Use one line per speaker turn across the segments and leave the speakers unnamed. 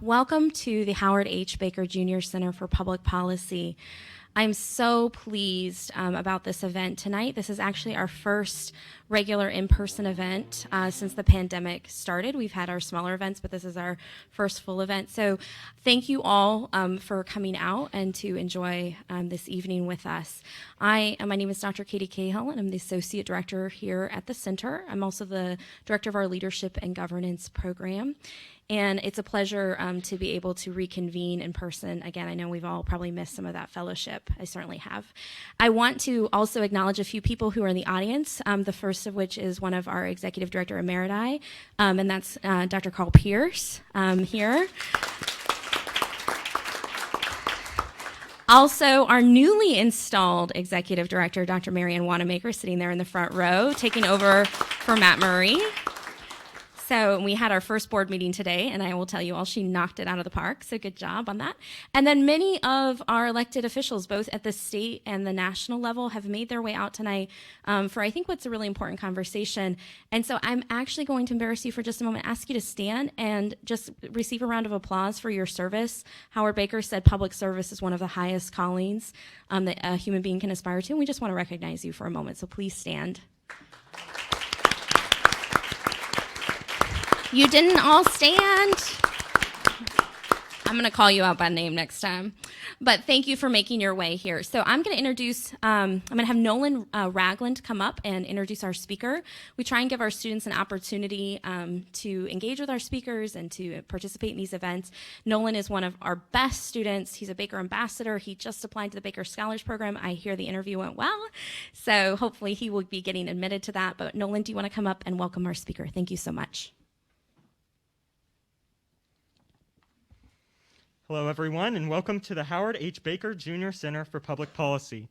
Welcome to the Howard H. Baker Jr. Center for Public Policy. I'm so pleased about this event tonight. This is actually our first regular in-person event since the pandemic started. We've had our smaller events, but this is our first full event. So thank you all for coming out and to enjoy this evening with us. My name is Dr. Katie Cahill, and I'm the Associate Director here at the Center. I'm also the Director of our Leadership and Governance Program. And it's a pleasure to be able to reconvene in person. Again, I know we've all probably missed some of that fellowship. I certainly have. I want to also acknowledge a few people who are in the audience, the first of which is one of our Executive Director Emeriti, and that's Dr. Carl Pierce here. Also, our newly installed Executive Director, Dr. Marianne Wanamaker, sitting there in the front row, taking over for Matt Murray. So we had our first board meeting today, and I will tell you all, she knocked it out of the park, so good job on that. And then many of our elected officials, both at the state and the national level, have made their way out tonight for, I think, what's a really important conversation. And so I'm actually going to embarrass you for just a moment, ask you to stand and just receive a round of applause for your service. Howard Baker said public service is one of the highest callings that a human being can aspire to, and we just want to recognize you for a moment, so please stand. You didn't all stand. I'm going to call you out by name next time. But thank you for making your way here. So I'm going to introduce, I'm going to have Nolan Ragland come up and introduce our speaker. We try and give our students an opportunity to engage with our speakers and to participate in these events. Nolan is one of our best students. He's a Baker ambassador. He just applied to the Baker Scholars Program. I hear the interview went well. So hopefully he will be getting admitted to that. But Nolan, do you want to come up and welcome our speaker? Thank you so much.
Hello, everyone, and welcome to the Howard H. Baker Jr. Center for Public Policy.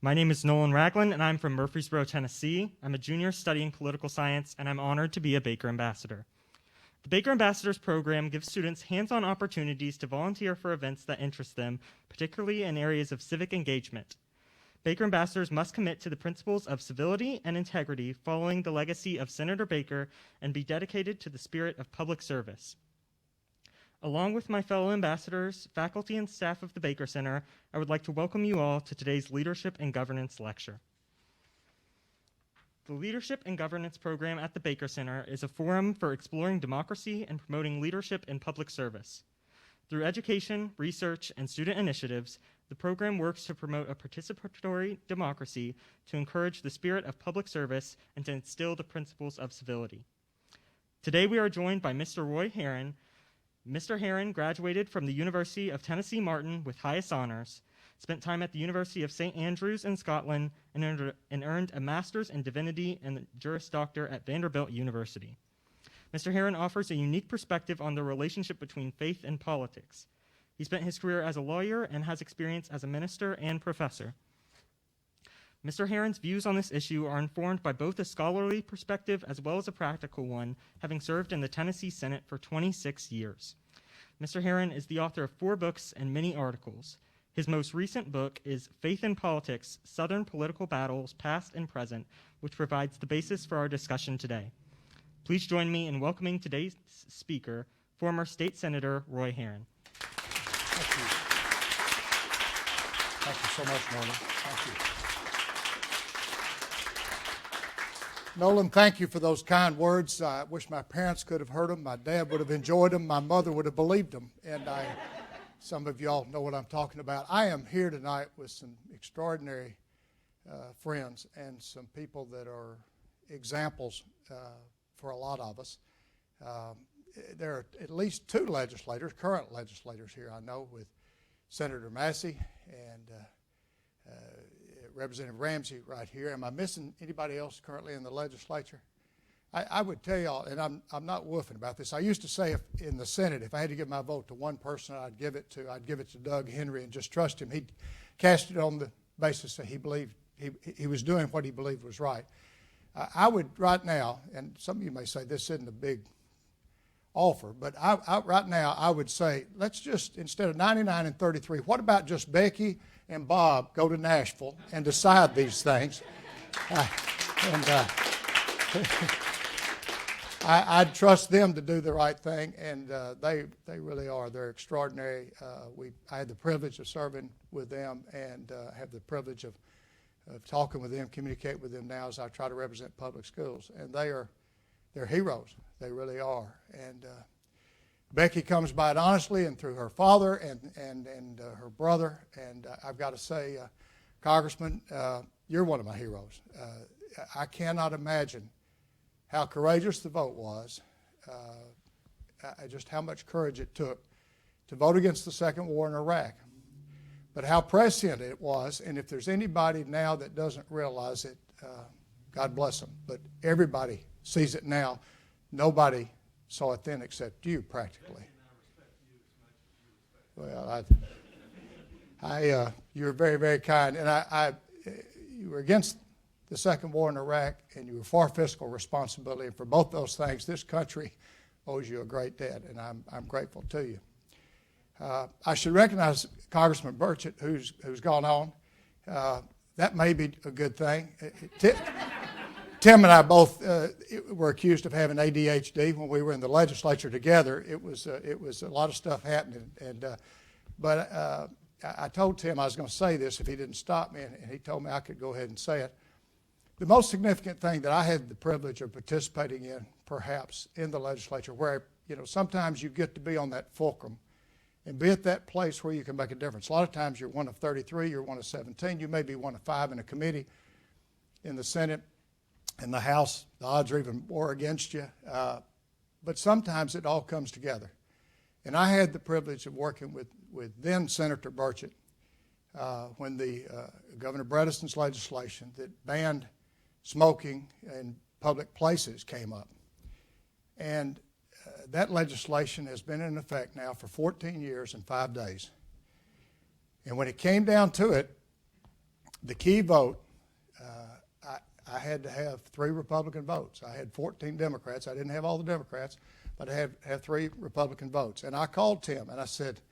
My name is Nolan Ragland, and I'm from Murfreesboro, Tennessee. I'm a junior studying political science, and I'm honored to be a Baker Ambassador. The Baker Ambassadors program gives students hands-on opportunities to volunteer for events that interest them, particularly in areas of civic engagement. Baker Ambassadors must commit to the principles of civility and integrity following the legacy of Senator Baker and be dedicated to the spirit of public service. Along with my fellow ambassadors, faculty, and staff of the Baker Center, I would like to welcome you all to today's Leadership and Governance lecture. The Leadership and Governance program at the Baker Center is a forum for exploring democracy and promoting leadership in public service. Through education, research, and student initiatives, the program works to promote a participatory democracy to encourage the spirit of public service and to instill the principles of civility. Today we are joined by Mr. Roy Herron. Mr. Herron graduated from the University of Tennessee Martin with highest honors, spent time at the University of St. Andrews in Scotland, and earned a Master's in Divinity and a Juris Doctor at Vanderbilt University. Mr. Herron offers a unique perspective on the relationship between faith and politics. He spent his career as a lawyer and has experience as a minister and professor. Mr. Herron's views on this issue are informed by both a scholarly perspective as well as a practical one, having served in the Tennessee Senate for 26 years. Mr. Herron is the author of 4 books and many articles. His most recent book is Faith in Politics: Southern Political Battles, Past and Present, which provides the basis for our discussion today. Please join me in welcoming today's speaker, former State Senator Roy Herron.
Thank you. Thank you so much, Nolan. Thank you. Nolan, thank you for those kind words. I wish my parents could have heard them. My dad would have enjoyed them. My mother would have believed them. And some of y'all know what I'm talking about. I am here tonight with some extraordinary friends and some people that are examples for a lot of us. There are at least 2 legislators, current legislators here, I know, with Senator Massey and Representative Ramsey right here. Am I missing anybody else currently in the legislature? I would tell y'all, and I'm not woofing about this. I used to say in the Senate, if I had to give my vote to one person, I'd give it to Doug Henry and just trust him. He'd cast it on the basis that he believed he was doing what he believed was right. I would right now, and some of you may say this isn't a big offer, but right now I would say let's just, instead of 99 and 33, what about just Becky and Bob go to Nashville and decide these things? I'd trust them to do the right thing, and they really are. They're extraordinary. I had the privilege of serving with them, and have the privilege of talking with them, communicate with them now as I try to represent public schools. And they're heroes. They really are. And Becky comes by it honestly, and through her father and her brother. And I've got to say, Congressman, you're one of my heroes. I cannot imagine how courageous the vote was, just how much courage it took to vote against the second war in Iraq, but how prescient it was. And if there's anybody now that doesn't realize it, God bless them. But everybody sees it now. Nobody saw it then except you, practically. Well, you were very, very kind, and you were against the second war in Iraq, and you were for fiscal responsibility. And for both those things, this country owes you a great debt, and I'm grateful to you. I should recognize Congressman Burchett, who's gone on. That may be a good thing. Tim and I both were accused of having ADHD when we were in the legislature together. It was a lot of stuff happening, but I told Tim I was going to say this if he didn't stop me, and he told me I could go ahead and say it. The most significant thing that I had the privilege of participating in, perhaps, in the legislature, where sometimes you get to be on that fulcrum and be at that place where you can make a difference. A lot of times you're one of 33, you're one of 17, you may be one of 5 in a committee, in the Senate, in the House. The odds are even more against you, but sometimes it all comes together. And I had the privilege of working with then Senator Burchett when the Governor Bredesen's legislation that banned smoking in public places came up. And that legislation has been in effect now for 14 years and 5 days. And when it came down to it, the key vote, I had to have 3 Republican votes. I had 14 Democrats. I didn't have all the Democrats, but I had 3 Republican votes. And I called Tim and I said,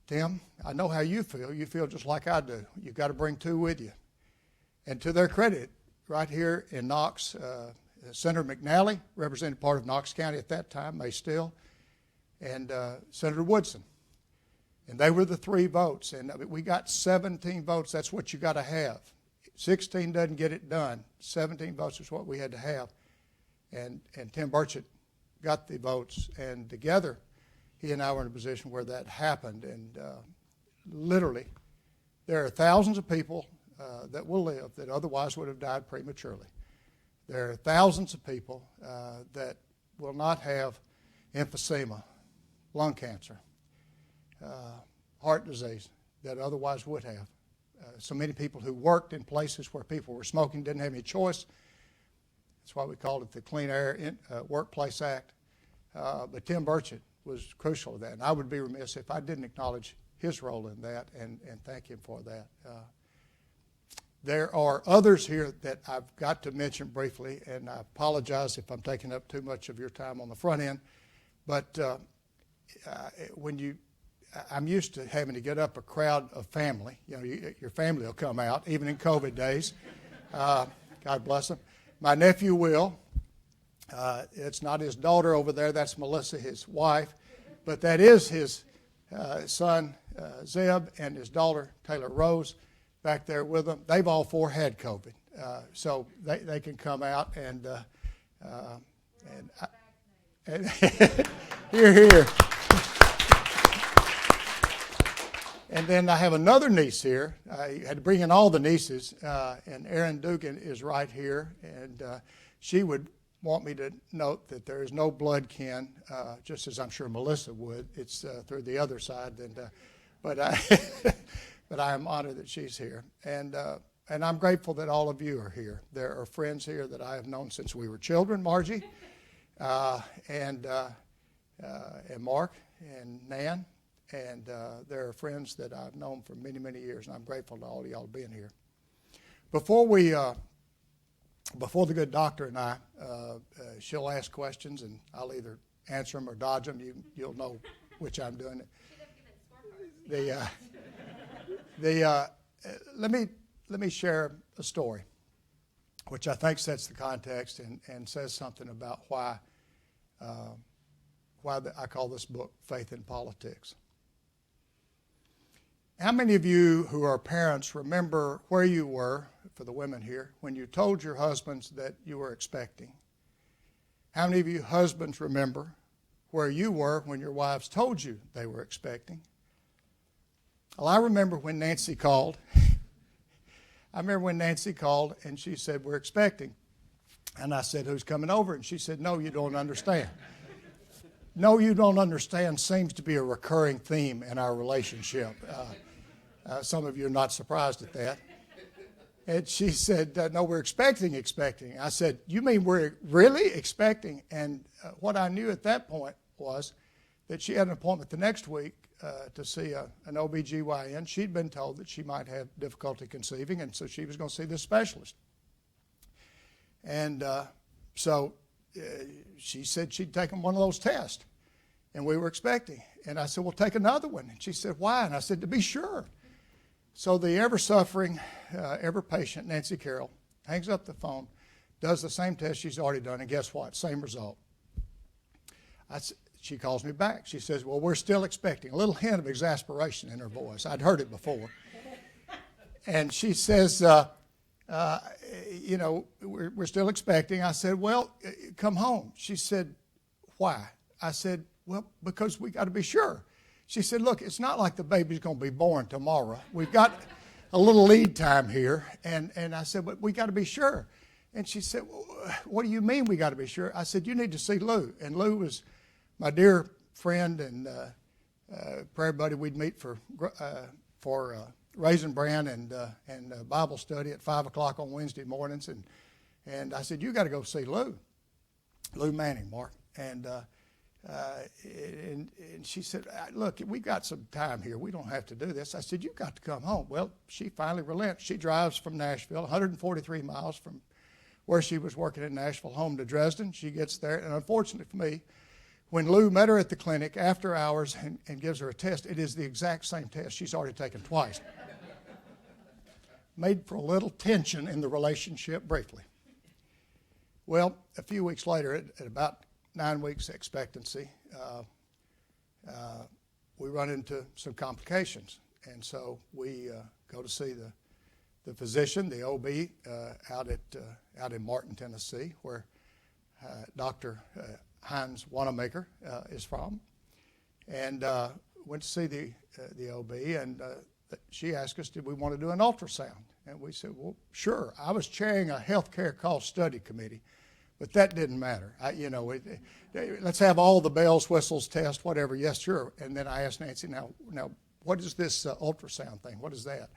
Tim, I know how you feel. You feel just like I do. You've got to bring 2 with you. And to their credit, right here in Knox, Senator McNally represented part of Knox County at that time, may still, and Senator Woodson. And they were the 3 votes. And we got 17 votes. That's what you got to have. 16 doesn't get it done. 17 votes is what we had to have. And Tim Burchett got the votes. And together, he and I were in a position where that happened. And literally, there are thousands of people that will live that otherwise would have died prematurely. There are thousands of people that will not have emphysema, lung cancer, heart disease that otherwise would have. So many people who worked in places where people were smoking didn't have any choice. That's why we called it the Clean Air Workplace Act. But Tim Burchett was crucial to that. And I would be remiss if I didn't acknowledge his role in that and thank him for that. There are others here that I've got to mention briefly, and I apologize if I'm taking up too much of your time on the front end. But I'm used to having to get up a crowd of family. Your family will come out, even in COVID days. God bless them. My nephew Will. It's not his daughter over there. That's Melissa, his wife. But that is his son, Zeb, and his daughter, Taylor Rose, back there with them. They've all 4 had COVID. So they can come out and here. And then I have another niece here. I had to bring in all the nieces, and Erin Dugan is right here, and she would want me to note that there is no blood kin, just as I'm sure Melissa would. It's through the other side, but I am honored that she's here, and I'm grateful that all of you are here. There are friends here that I have known since we were children, Margie, and Mark and Nan. And there are friends that I've known for many, many years, and I'm grateful to all of y'all being here. Before the good doctor and I, she'll ask questions, and I'll either answer them or dodge them. You'll know which I'm doing. Let me share a story, which I think sets the context and says something about why I call this book Faith in Politics. How many of you who are parents remember where you were, for the women here, when you told your husbands that you were expecting? How many of you husbands remember where you were when your wives told you they were expecting? Well, I remember when Nancy called. I remember when Nancy called and she said, we're expecting. And I said, who's coming over? And she said, no, you don't understand. No, you don't understand seems to be a recurring theme in our relationship. Some of you are not surprised at that. And she said, no, we're expecting. I said, you mean we're really expecting? And what I knew at that point was that she had an appointment the next week to see an OBGYN. She'd been told that she might have difficulty conceiving, and so she was going to see this specialist. And so she said she'd taken one of those tests, and we were expecting. And I said, well, take another one. And she said, why? And I said, to be sure. So the ever-suffering, ever-patient Nancy Carroll hangs up the phone, does the same test she's already done, and guess what? Same result. She calls me back. She says, well, we're still expecting. A little hint of exasperation in her voice. I'd heard it before. And she says, we're still expecting. I said, well, come home. She said, why? I said, well, because we got to be sure. She said, look, it's not like the baby's going to be born tomorrow. We've got a little lead time here. And I said, but we got to be sure. And she said, well, what do you mean we got to be sure? I said, you need to see Lou. And Lou was my dear friend and prayer buddy. We'd meet for Raisin Bran and Bible study at 5 o'clock on Wednesday mornings. And I said, you got to go see Lou Manning, Mark. And she said, look, we got some time here. We don't have to do this. I said, you got to come home. Well, she finally relents. She drives from Nashville, 143 miles from where she was working in Nashville, home to Dresden. She gets there, and unfortunately for me, when Lou met her at the clinic after hours and gives her a test, it is the exact same test she's already taken twice. Made for a little tension in the relationship briefly. Well, a few weeks later, at about 9 weeks expectancy, we run into some complications. And so we go to see the physician, the OB, out in Martin, Tennessee, where Dr. Heinz Wanamaker is from. And went to see the OB, and she asked us, did we want to do an ultrasound? And we said, well, sure. I was chairing a healthcare cost study committee, but that didn't matter. Let's have all the bells, whistles, tests, whatever. Yes, sure. And then I asked Nancy, now, what is this ultrasound thing? What is that?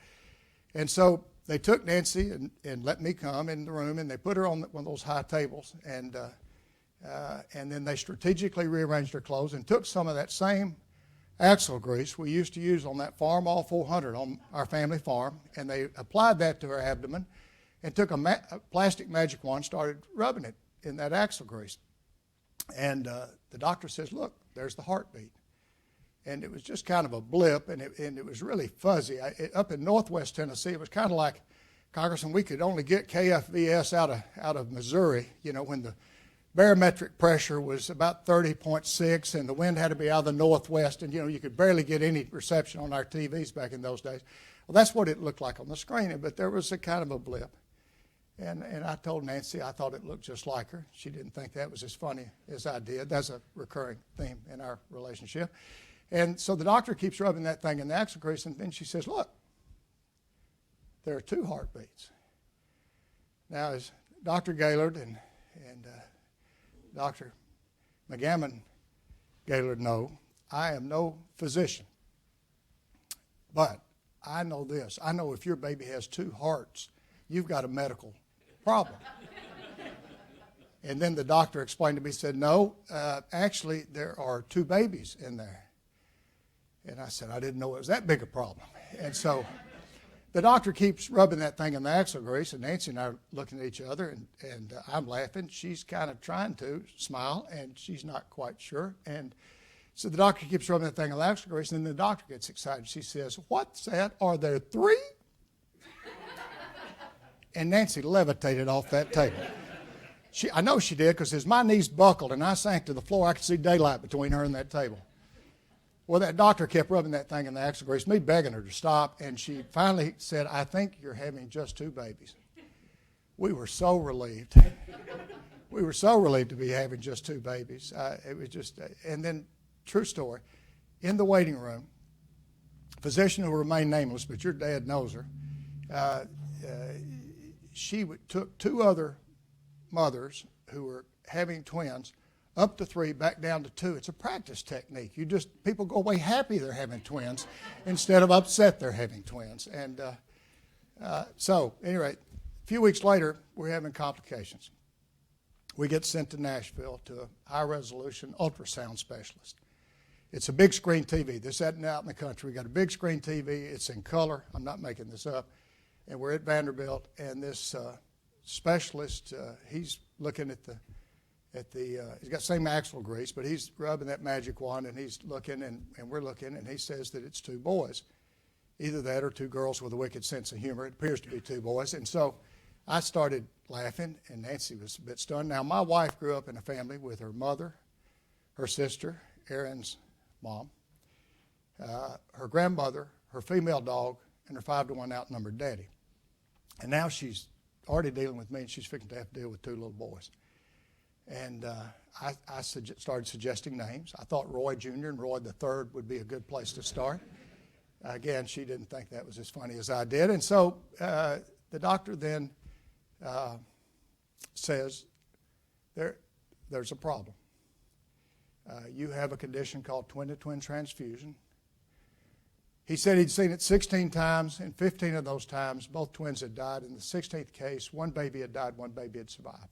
And so they took Nancy and let me come in the room, and they put her on one of those high tables, and then they strategically rearranged her clothes and took some of that same axle grease we used to use on that farm, all 400 on our family farm, and they applied that to her abdomen and took a plastic magic wand, started rubbing it in that axle grease. And the doctor says, look, there's the heartbeat. And it was just kind of a blip, and it was really fuzzy. Up in northwest Tennessee, it was kind of like, Congressman, we could only get KFVS out of Missouri, when the barometric pressure was about 30.6, and the wind had to be out of the northwest, and you could barely get any reception on our TVs back in those days. Well, that's what it looked like on the screen, but there was a kind of a blip. And I told Nancy I thought it looked just like her. She didn't think that was as funny as I did. That's a recurring theme in our relationship. And so the doctor keeps rubbing that thing in the axle grease, and then she says, look, there are 2 heartbeats. Now, as Dr. Gaylord and Dr. McGammon Gaylord know, I am no physician. But I know this. I know if your baby has 2 hearts, you've got a medical problem. And then the doctor explained to me, said, no, actually there are 2 babies in there. And I said, I didn't know it was that big a problem. And so the doctor keeps rubbing that thing in the axle grease, and Nancy and I are looking at each other, and I'm laughing. She's kind of trying to smile, and she's not quite sure. And so the doctor keeps rubbing that thing in the axle grease, and then the doctor gets excited. She says, what's that? Are there 3? And Nancy levitated off that table. I know she did, because as my knees buckled and I sank to the floor, I could see daylight between her and that table. Well, that doctor kept rubbing that thing in the axle grease, me begging her to stop, and she finally said, "I think you're having just 2 babies." We were so relieved. We were so relieved to be having just 2 babies. It was just, and then, true story, in the waiting room, physician who will remain nameless, but your dad knows her, she took 2 other mothers who were having twins, up to 3, back down to 2. It's a practice technique. People go away happy they're having twins instead of upset they're having twins. And so, anyway, a few weeks later, we're having complications. We get sent to Nashville to a high-resolution ultrasound specialist. It's a big screen TV. This isn't out in the country. We got a big screen TV. It's in color. I'm not making this up. And we're at Vanderbilt, and this specialist, he's looking at he's got the same axle grease, but he's rubbing that magic wand, and he's looking, and we're looking, and he says that it's 2 boys. Either that or 2 girls with a wicked sense of humor. It appears to be 2 boys. And so I started laughing, and Nancy was a bit stunned. Now, my wife grew up in a family with her mother, her sister, Aaron's mom, her grandmother, her female dog, and her 5-to-1 outnumbered daddy. And now she's already dealing with me, and she's fixing to have to deal with 2 little boys. And I started suggesting names. I thought Roy Jr. and Roy III would be a good place to start. Again, she didn't think that was as funny as I did. And so the doctor then says, there's a problem. You have a condition called twin-to-twin transfusion. He said he'd seen it 16 times, and 15 of those times, both twins had died. In the 16th case, 1 baby had died, 1 baby had survived.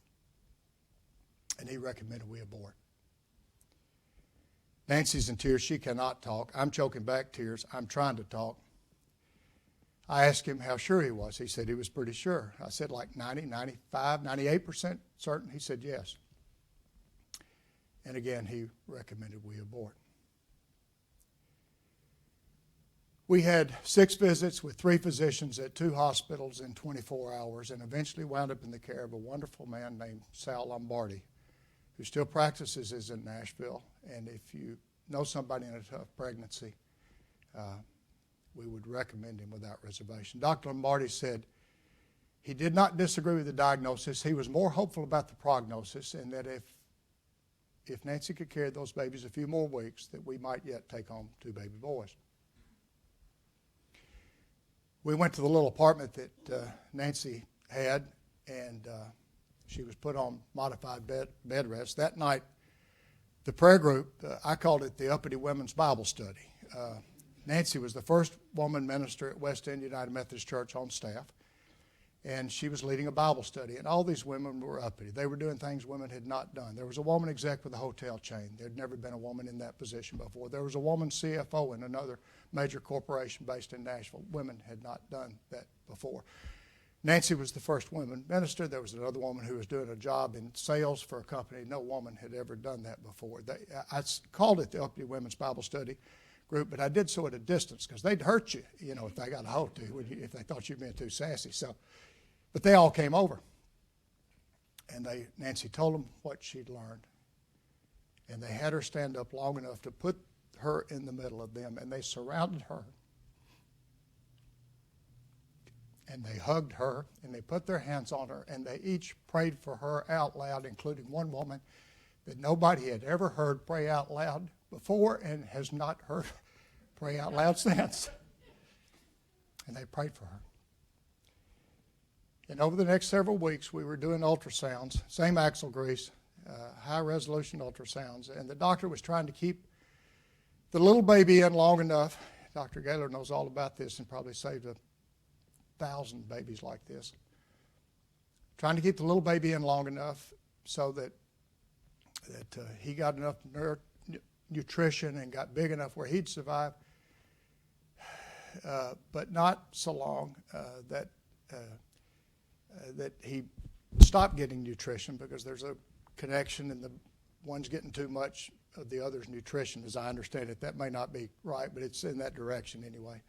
And he recommended we abort. Nancy's in tears. She cannot talk. I'm choking back tears. I'm trying to talk. I asked him how sure he was. He said he was pretty sure. I said like 90, 95, 98% certain. He said yes. And again, he recommended we abort. We had 6 visits with 3 physicians at 2 hospitals in 24 hours, and eventually wound up in the care of a wonderful man named Sal Lombardi, who still practices in Nashville. And if you know somebody in a tough pregnancy, we would recommend him without reservation. Dr. Lombardi said he did not disagree with the diagnosis. He was more hopeful about the prognosis, and that if Nancy could carry those babies a few more weeks, that we might yet take home 2 baby boys. We went to the little apartment that Nancy had, and she was put on modified bed rest. That night, the prayer group, I called it the Uppity Women's Bible Study. Nancy was the first woman minister at West End United Methodist Church on staff, and she was leading a Bible study, and all these women were uppity. They were doing things women had not done. There was a woman exec with a hotel chain. There had never been a woman in that position before. There was a woman CFO in another major corporation based in Nashville. Women had not done that before. Nancy was the first woman minister. There was another woman who was doing a job in sales for a company. No woman had ever done that before. I called it the Uppity Women's Bible Study Group, but I did so at a distance because they'd hurt you, if they got a hold to you, if they thought you were being too sassy. But they all came over, and Nancy told them what she'd learned, and they had her stand up long enough to put her in the middle of them, and they surrounded her, and they hugged her, and they put their hands on her, and they each prayed for her out loud, including one woman that nobody had ever heard pray out loud before and has not heard pray out loud since. And they prayed for her. And over the next several weeks, we were doing ultrasounds, same axle grease, high-resolution ultrasounds, and the doctor was trying to keep the little baby in long enough. Dr. Gaylor knows all about this and probably saved 1,000 babies like this. Trying to keep the little baby in long enough so that he got enough nutrition and got big enough where he'd survive, but not so long that he stopped getting nutrition, because there's a connection and the one's getting too much of the other's nutrition, as I understand it. That may not be right, but it's in that direction anyway.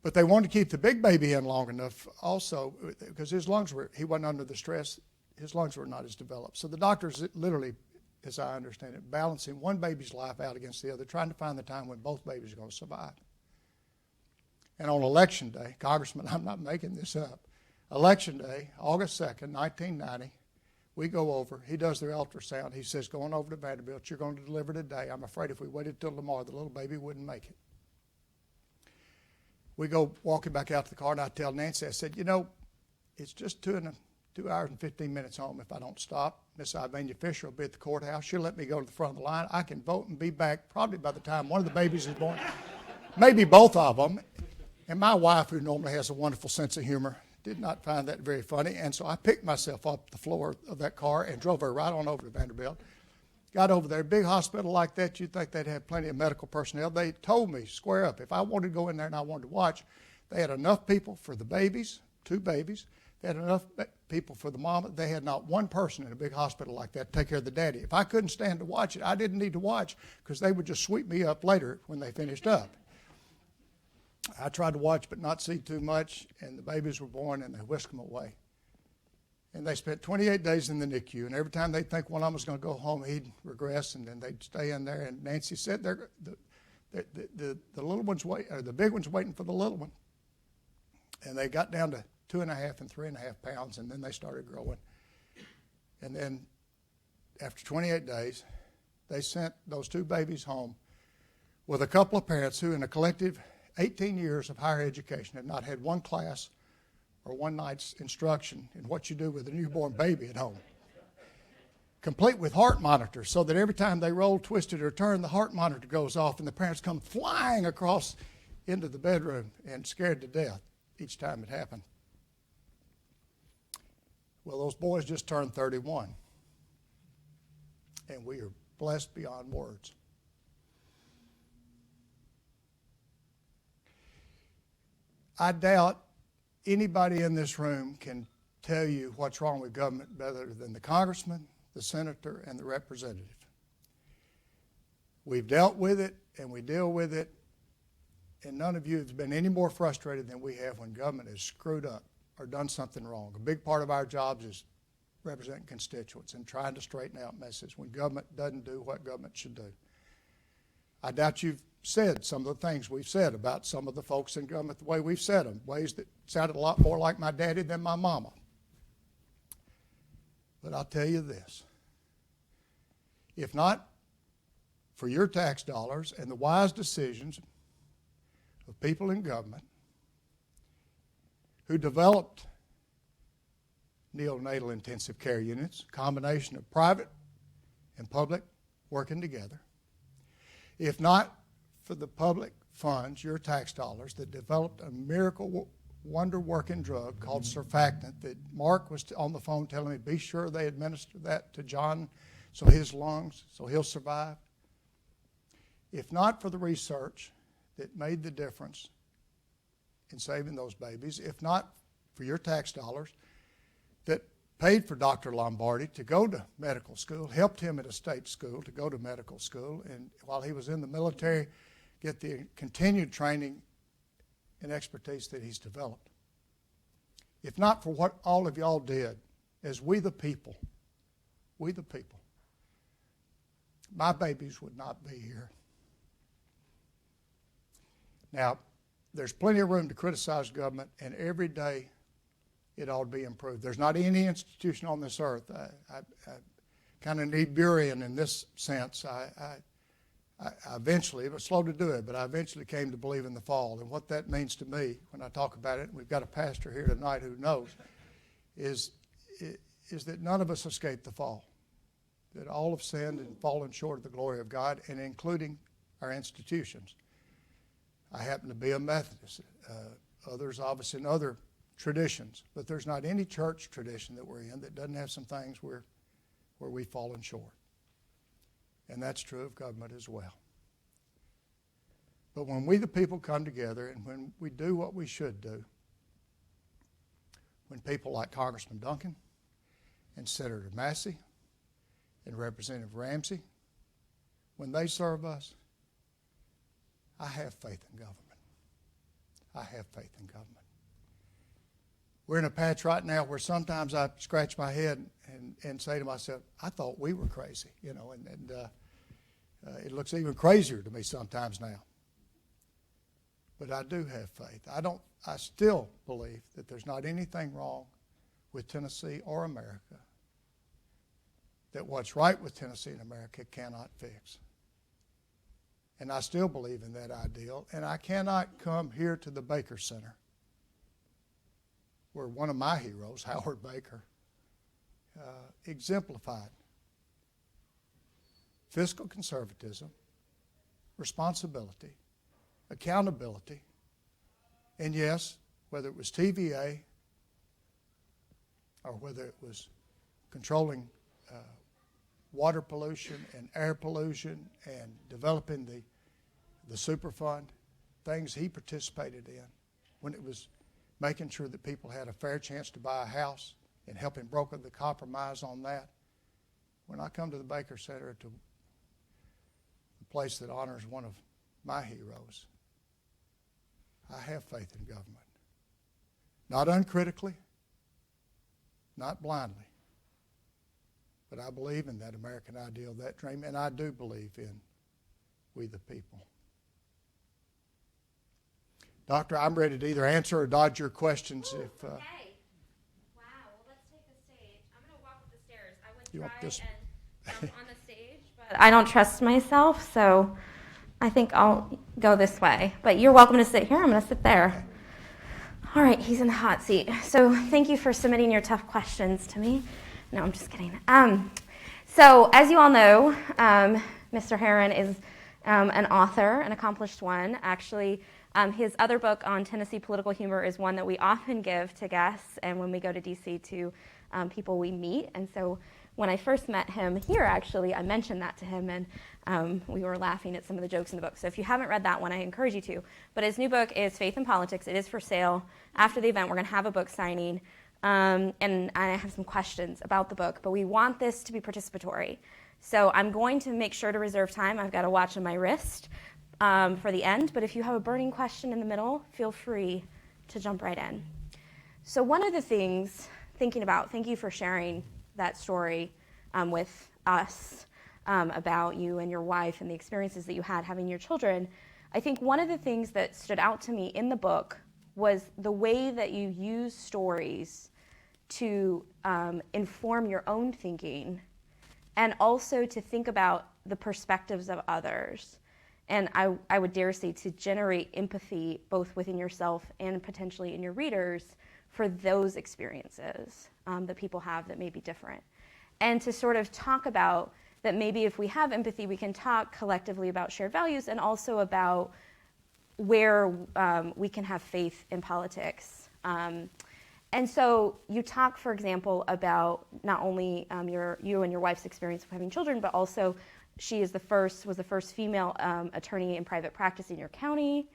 But they wanted to keep the big baby in long enough also, because his lungs he wasn't under the stress his lungs were not as developed. So the doctors literally, as I understand it, balancing one baby's life out against the other, trying to find the time when both babies are going to survive. And on election day, Congressman, I'm not making this up, election day, August 2nd, 1990, we go over, he does their ultrasound, he says, going over to Vanderbilt, you're going to deliver today. I'm afraid if we waited till tomorrow, the little baby wouldn't make it. We go walking back out to the car, and I tell Nancy, I said, you know, it's just 2 hours and 15 minutes home if I don't stop. Miss Ivania Fisher will be at the courthouse. She'll let me go to the front of the line. I can vote and be back probably by the time one of the babies is born, maybe both of them. And my wife, who normally has a wonderful sense of humor, did not find that very funny. And so I picked myself up the floor of that car and drove her right on over to Vanderbilt. Got over there, big hospital like that, you'd think they'd have plenty of medical personnel. They told me, square up, if I wanted to go in there and I wanted to watch, they had enough people for the babies, 2 babies. They had enough people for the mama. They had not one person in a big hospital like that to take care of the daddy. If I couldn't stand to watch it, I didn't need to watch because they would just sweep me up later when they finished up. I tried to watch but not see too much, and the babies were born, and they whisked them away. And they spent 28 days in the NICU, and every time they'd think one of them was going to go home, he'd regress, and then they'd stay in there. And Nancy said the little one's or the big one's waiting for the little one. And they got down to 2.5 and 3.5 pounds, and then they started growing. And then after 28 days, they sent those 2 babies home with a couple of parents who, in a collective 18 years of higher education, had not had one class or one night's instruction in what you do with a newborn baby at home. Complete with heart monitors, so that every time they roll, twisted, or turn, the heart monitor goes off, and the parents come flying across into the bedroom and scared to death each time it happened. Well, those boys just turned 31, and we are blessed beyond words. I doubt anybody in this room can tell you what's wrong with government better than the congressman, the senator, and the representative. We've dealt with it, and we deal with it, and none of you have been any more frustrated than we have when government has screwed up or done something wrong. A big part of our jobs is representing constituents and trying to straighten out messes when government doesn't do what government should do. I doubt you've said some of the things we've said about some of the folks in government the way we've said them, ways that sounded a lot more like my daddy than my mama. But I'll tell you this. If not for your tax dollars and the wise decisions of people in government who developed neonatal intensive care units, a combination of private and public working together, if not for the public funds, your tax dollars, that developed a miracle wonder-working drug called surfactant that Mark was on the phone telling me, be sure they administer that to John so he'll survive. If not for the research that made the difference in saving those babies, if not for your tax dollars that paid for Dr. Lombardi to go to medical school, helped him at a state school to go to medical school, and while he was in the military, get the continued training and expertise that he's developed. If not for what all of y'all did as we the people, my babies would not be here. Now, there's plenty of room to criticize government, and every day it ought to be improved. There's not any institution on this earth. I kind of need Burian in this sense. I eventually, it was slow to do it, but I eventually came to believe in the fall. And what that means to me when I talk about it, and we've got a pastor here tonight who knows, is that none of us escaped the fall. That all have sinned and fallen short of the glory of God, and including our institutions. I happen to be a Methodist. Others obviously in other traditions, but there's not any church tradition that we're in that doesn't have some things where we've fallen short. And that's true of government as well. But when we the people come together and when we do what we should do, when people like Congressman Duncan and Senator Massey and Representative Ramsey, when they serve us, I have faith in government. I have faith in government. we're in a patch right now where sometimes I scratch my head and say to myself, I thought we were crazy, you know, and it looks even crazier to me sometimes now. But I do have faith. I still believe that there's not anything wrong with Tennessee or America that what's right with Tennessee and America cannot fix. And I still believe in that ideal. And I cannot come here to the Baker Center, where one of my heroes, Howard Baker, exemplified fiscal conservatism, responsibility, accountability, and yes, whether it was TVA or whether it was controlling water pollution and air pollution and developing the Superfund, things he participated in, when it was making sure that people had a fair chance to buy a house and helping broker the compromise on that. When I come to the Baker Center, to the place that honors one of my heroes, I have faith in government. Not uncritically, not blindly, but I believe in that American ideal, that dream, and I do believe in we the people. Doctor, I'm ready to either answer or dodge your questions.
Ooh,
if
okay. Wow, well, let's take the stage. I'm going to walk up the stairs. I would
You want
try
this?
and jump on the stage, but I don't trust myself, so I think I'll go this way. But you're welcome to sit here. I'm going to sit there. All right, he's in the hot seat. So thank you for submitting your tough questions to me. No, I'm just kidding. So as you all know, Mr. Herron is an author, an accomplished one. Actually, his other book on Tennessee political humor is one that we often give to guests and when we go to D.C. to people we meet. And so when I first met him here, actually, I mentioned that to him, and we were laughing at some of the jokes in the book. So if you haven't read that one, I encourage you to. But his new book is Faith and Politics. It is for sale. After the event, we're going to have a book signing. And I have some questions about the book, but we want this to be participatory. So I'm going to make sure to reserve time. I've got a watch on my wrist for the end, but if you have a burning question in the middle, feel free to jump right in. So one of the things, thank you for sharing that story with us about you and your wife and the experiences that you had having your children. I think one of the things that stood out to me in the book was the way that you use stories to inform your own thinking and also to think about the perspectives of others. And I would dare say to generate empathy both within yourself and potentially in your readers for those experiences that people have that may be different. And to sort of talk about that maybe if we have empathy, we can talk collectively about shared values and also about where we can have faith in politics. And so you talk, for example, about not only you and your wife's experience of having children, but also she was the first female attorney in private practice in your county.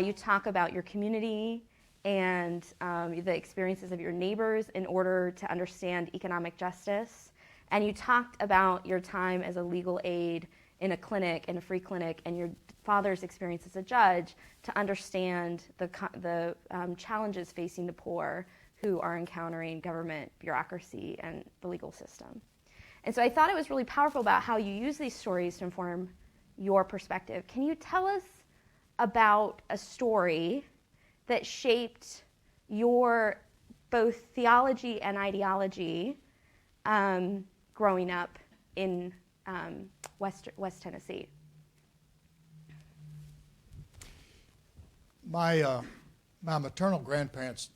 You talk about your community and the experiences of your neighbors in order to understand economic justice. And you talked about your time as a legal aid in a clinic, in a free clinic, and your father's experience as a judge to understand the challenges facing the poor who are encountering government bureaucracy and the legal system. And so I thought it was really powerful about how you use these stories to inform your perspective. Can you tell us about a story that shaped your both theology and ideology growing up in West Tennessee?
My maternal grandparents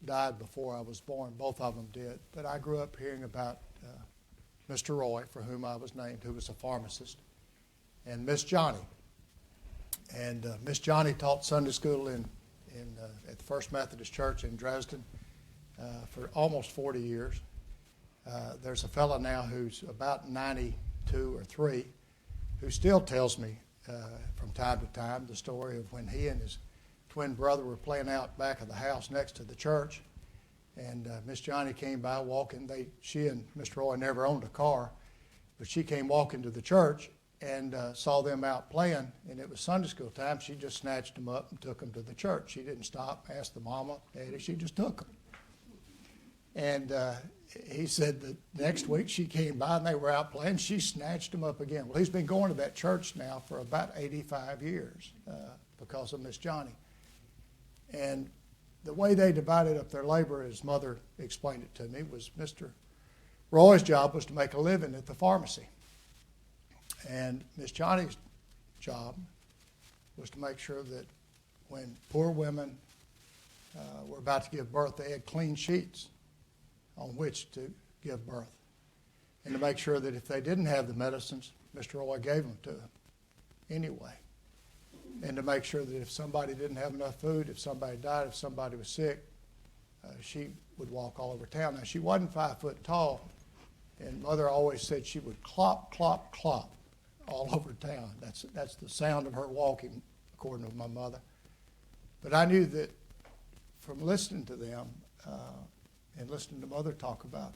died before I was born. Both of them did. But I grew up hearing about Mr. Roy, for whom I was named, who was a pharmacist, and Miss Johnny. And Miss Johnny taught Sunday school at the First Methodist Church in Dresden for almost 40 years. There's a fellow now who's about 92 or 3 who still tells me from time to time the story of when he and his twin brother were playing out back of the house next to the church, and Miss Johnny came by walking. She and Mr. Roy never owned a car, but she came walking to the church and saw them out playing, and it was Sunday school time. She just snatched them up and took them to the church. She didn't stop, ask the mama, daddy. She just took them. And he said that next week she came by and they were out playing. She snatched him up again. Well, he's been going to that church now for about 85 years because of Miss Johnny. And the way they divided up their labor, his mother explained it to me, was Mr. Roy's job was to make a living at the pharmacy. And Miss Johnny's job was to make sure that when poor women were about to give birth, they had clean sheets on which to give birth. And to make sure that if they didn't have the medicines, Mr. Roy gave them to them anyway. And to make sure that if somebody didn't have enough food, if somebody died, if somebody was sick, she would walk all over town. Now, she wasn't 5 foot tall, and Mother always said she would clop, clop, clop all over town. That's the sound of her walking, according to my mother. But I knew that from listening to them and listening to Mother talk about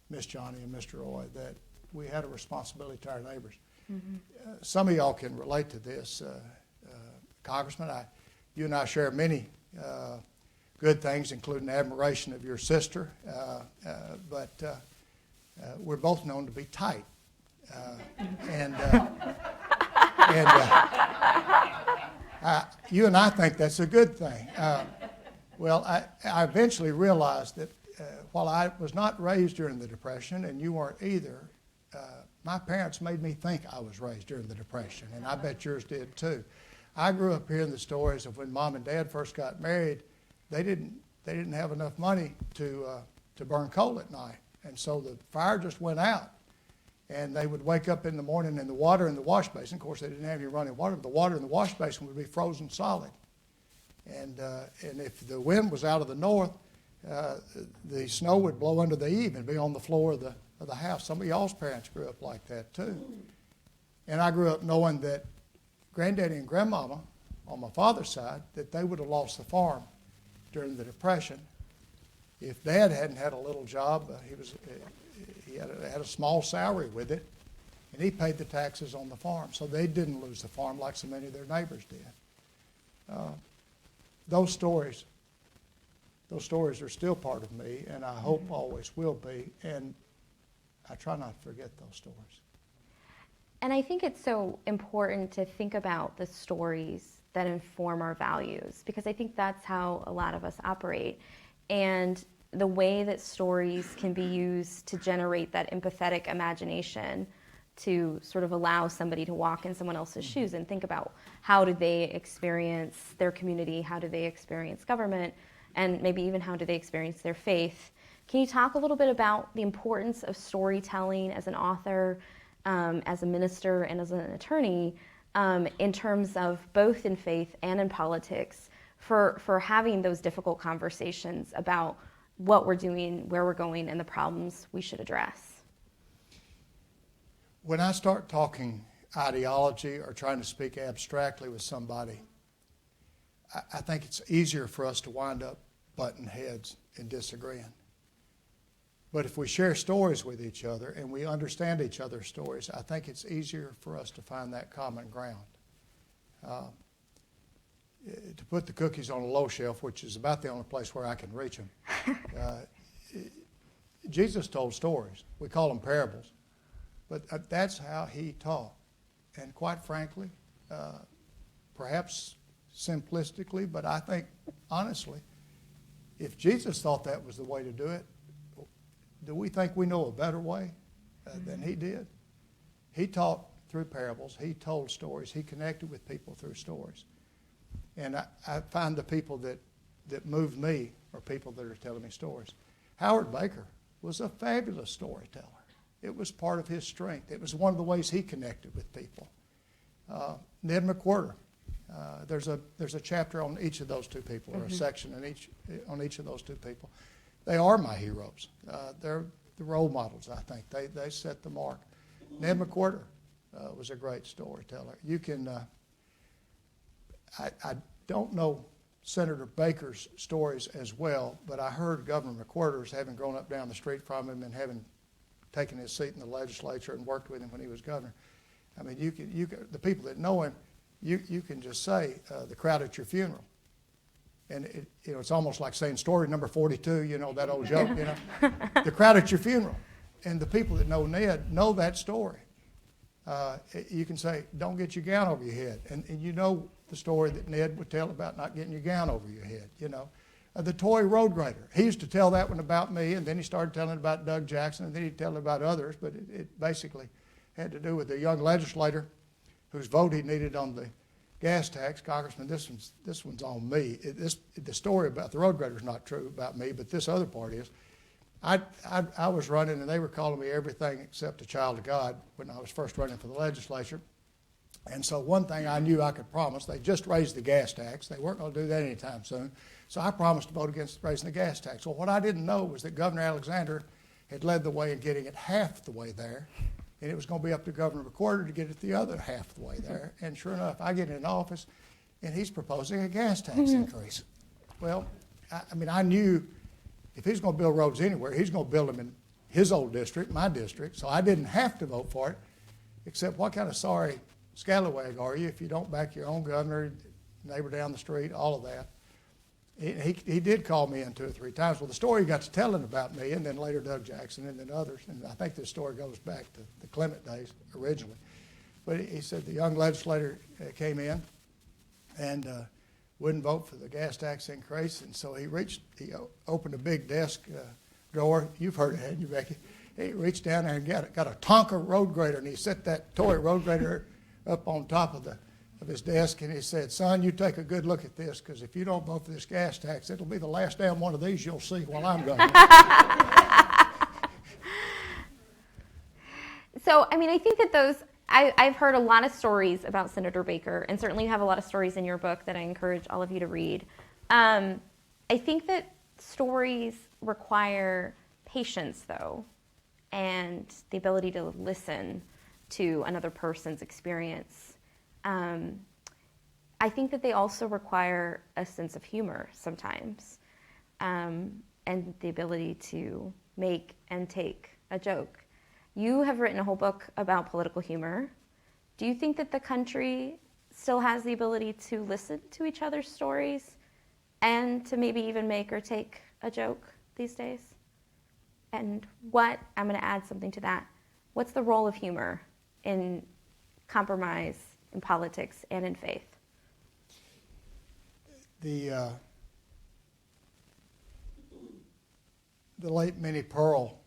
Miss Johnny and Mr. Roy, that we had a responsibility to our neighbors. Mm-hmm. Some of y'all can relate to this. Congressman, you and I share many good things, including admiration of your sister, but we're both known to be tight. You and I think that's a good thing. Well, I eventually realized that while I was not raised during the Depression, and you weren't either, my parents made me think I was raised during the Depression, and I bet yours did too. I grew up hearing the stories of when Mom and Dad first got married. They didn't have enough money to burn coal at night, and so the fire just went out. And they would wake up in the morning and the water in the wash basin, of course they didn't have any running water, but the water in the wash basin would be frozen solid. And if the wind was out of the north, the snow would blow under the eave and be on the floor of the house. Some of y'all's parents grew up like that too. And I grew up knowing that Granddaddy and Grandmama, on my father's side, that they would have lost the farm during the Depression if Dad hadn't had a little job. He had a small salary with it, and he paid the taxes on the farm. So they didn't lose the farm like so many of their neighbors did. Those stories are still part of me, and I hope always will be, and I try not to forget those stories.
And I think it's so important to think about the stories that inform our values, because I think that's how a lot of us operate. And the way that stories can be used to generate that empathetic imagination to sort of allow somebody to walk in someone else's shoes and think about how do they experience their community, how do they experience government, and maybe even how do they experience their faith. Can you talk a little bit about the importance of storytelling as an author, as a minister, and as an attorney in terms of both in faith and in politics for having those difficult conversations about what we're doing, where we're going, and the problems we should address?
When I start talking ideology or trying to speak abstractly with somebody, I think it's easier for us to wind up butting heads and disagreeing. But if we share stories with each other and we understand each other's stories, I think it's easier for us to find that common ground. To put the cookies on a low shelf, which is about the only place where I can reach them, Jesus told stories. We call them parables. But that's how he taught. And quite frankly, perhaps simplistically, but I think honestly, if Jesus thought that was the way to do it, do we think we know a better way than he did? He taught through parables. He told stories. He connected with people through stories. And I find the people that move me are people that are telling me stories. Howard Baker was a fabulous storyteller. It was part of his strength. It was one of the ways he connected with people. Ned McWhirter, there's a chapter on each of those two people, or a section on each of those two people. They are my heroes. They're the role models, I think. They set the mark. Ned McWhirter was a great storyteller. You can, I don't know Senator Baker's stories as well, but I heard Governor McWhirter's, having grown up down the street from him and having taken his seat in the legislature and worked with him when he was governor. I mean, you can, the people that know him, you can just say the crowd at your funeral. And it's almost like saying story number 42, that old joke, The crowd at your funeral. And the people that know Ned know that story. You can say, don't get your gown over your head. And you know the story that Ned would tell about not getting your gown over your head, The toy road grader. He used to tell that one about me, and then he started telling about Doug Jackson, and then he'd tell it about others, but it basically had to do with a young legislator whose vote he needed on the gas tax. Congressman, this one's on me. The story about the road grader is not true about me, but this other part is. I was running, and they were calling me everything except a child of God when I was first running for the legislature. And so one thing I knew I could promise, they just raised the gas tax. They weren't going to do that anytime soon. So I promised to vote against raising the gas tax. Well, what I didn't know was that Governor Alexander had led the way in getting it half the way there. And it was going to be up to Governor McWhorter to get it the other half the way there. And sure enough, I get in office, and he's proposing a gas tax increase. Well, I knew if he's going to build roads anywhere, he's going to build them in his old district, my district. So I didn't have to vote for it, except what kind of sorry scallywag are you if you don't back your own governor, neighbor down the street, all of that. He did call me in 2 or 3 times. Well, the story he got to telling about me, and then later Doug Jackson, and then others, and I think this story goes back to the Clement days originally. But he said the young legislator came in and wouldn't vote for the gas tax increase, and so he opened a big desk drawer. You've heard it, haven't you, Becky? He reached down there and got a Tonka road grader, and he set that toy road grader up on top of his desk, and he said, son, you take a good look at this, because if you don't vote for this gas tax, it'll be the last damn one of these you'll see while I'm gone.
So, I think that I've heard a lot of stories about Senator Baker, and certainly you have a lot of stories in your book that I encourage all of you to read. I think that stories require patience, though, and the ability to listen to another person's experience. I think that they also require a sense of humor sometimes, and the ability to make and take a joke. You have written a whole book about political humor. Do you think that the country still has the ability to listen to each other's stories and to maybe even make or take a joke these days? And I'm going to add something to that. What's the role of humor in compromise, in politics, and in faith?
The late Minnie Pearl,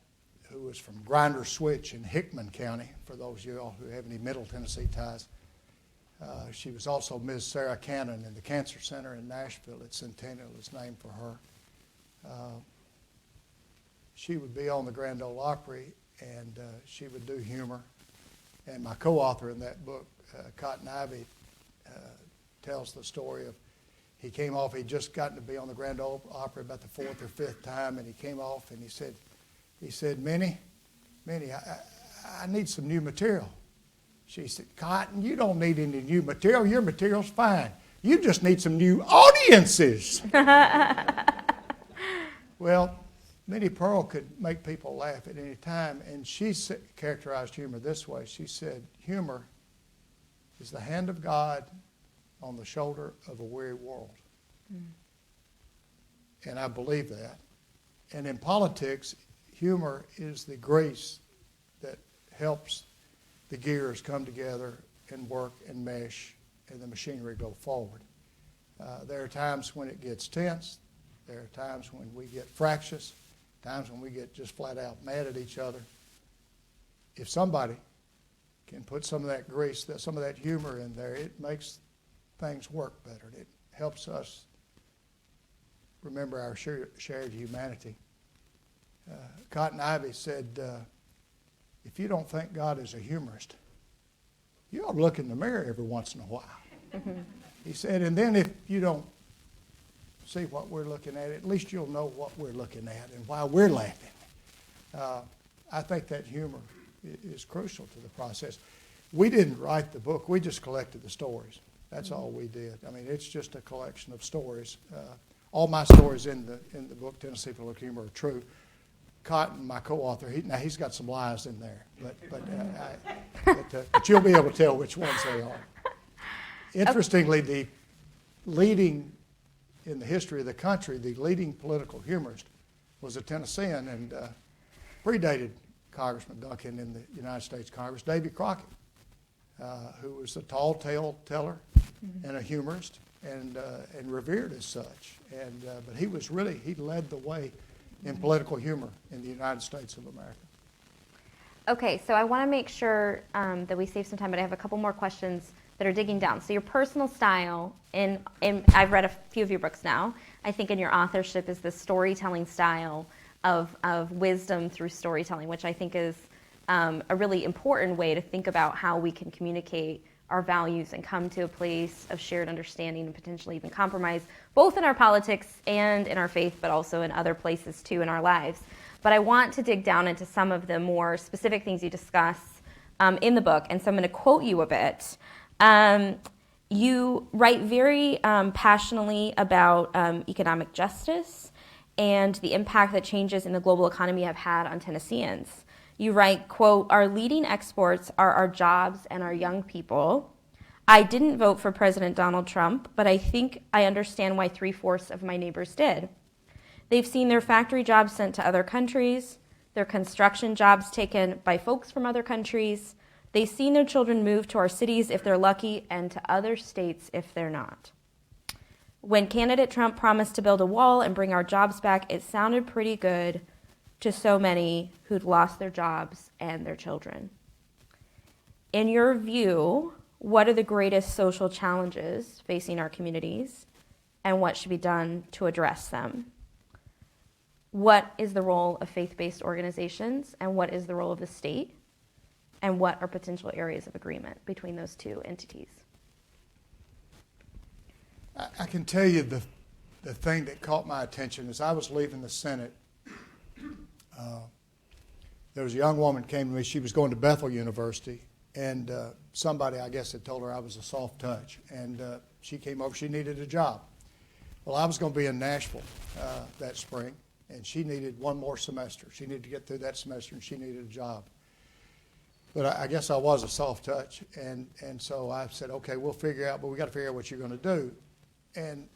who was from Grinder Switch in Hickman County, for those of you all who have any Middle Tennessee ties. She was also Ms. Sarah Cannon in the Cancer Center in Nashville. It's Centennial is named for her. She would be on the Grand Ole Opry, and she would do humor. And my co-author in that book, Cotton Ivy, tells the story of he came off, he'd just gotten to be on the Grand Ole Opry about the 4th or 5th time, and he came off and he said, Minnie, I need some new material. She said, Cotton, you don't need any new material. Your material's fine. You just need some new audiences. Well, Minnie Pearl could make people laugh at any time, and she characterized humor this way. She said, humor is the hand of God on the shoulder of a weary world. And I believe that. And in politics, humor is the grease that helps the gears come together and work and mesh and the machinery go forward. There are times when it gets tense. There are times when we get fractious, times when we get just flat out mad at each other. If somebody can put some of that grease, some of that humor in there, it makes things work better. It helps us remember our shared humanity. Cotton Ivy said, if you don't think God is a humorist, you ought to look in the mirror every once in a while. He said, and then if you don't see what we're looking at least you'll know what we're looking at and why we're laughing. I think that humor is crucial to the process. We didn't write the book. We just collected the stories. That's all we did. I mean, it's just a collection of stories. All my stories in the book, Tennessee Political Humor, are true. Cotton, my co-author, he's got some lies in there, but you'll be able to tell which ones they are. Interestingly, the leading in the history of the country, the leading political humorist was a Tennessean and predated Congressman Duncan in the United States Congress, Davy Crockett, who was a tall tale teller and a humorist and revered as such. But he led the way in political humor in the United States of America.
Okay, so I want to make sure that we save some time, but I have a couple more questions that are digging down. So your personal style, I've read a few of your books now. I think in your authorship is the storytelling style of wisdom through storytelling, which I think is a really important way to think about how we can communicate our values and come to a place of shared understanding and potentially even compromise, both in our politics and in our faith, but also in other places too in our lives. But I want to dig down into some of the more specific things you discuss in the book, and so I'm going to quote you a bit. You write very passionately about economic justice and the impact that changes in the global economy have had on Tennesseans. You write, quote, "Our leading exports are our jobs and our young people. I didn't vote for President Donald Trump, but I think I understand why 3/4 of my neighbors did. They've seen their factory jobs sent to other countries, their construction jobs taken by folks from other countries. They've seen their children move to our cities if they're lucky and to other states if they're not. When candidate Trump promised to build a wall and bring our jobs back, it sounded pretty good to so many who'd lost their jobs and their children. In your view, what are the greatest social challenges facing our communities, and what should be done to address them? What is the role of faith-based organizations, and what is the role of the state, and what are potential areas of agreement between those two entities?"
I can tell you the thing that caught my attention as I was leaving the Senate. There was a young woman came to me. She was going to Bethel University, and somebody, I guess, had told her I was a soft touch. And she came over. She needed a job. Well, I was going to be in Nashville that spring, and she needed one more semester. She needed to get through that semester, and she needed a job. But I guess I was a soft touch, and so I said, okay, we'll figure out, but we got to figure out what you're going to do. And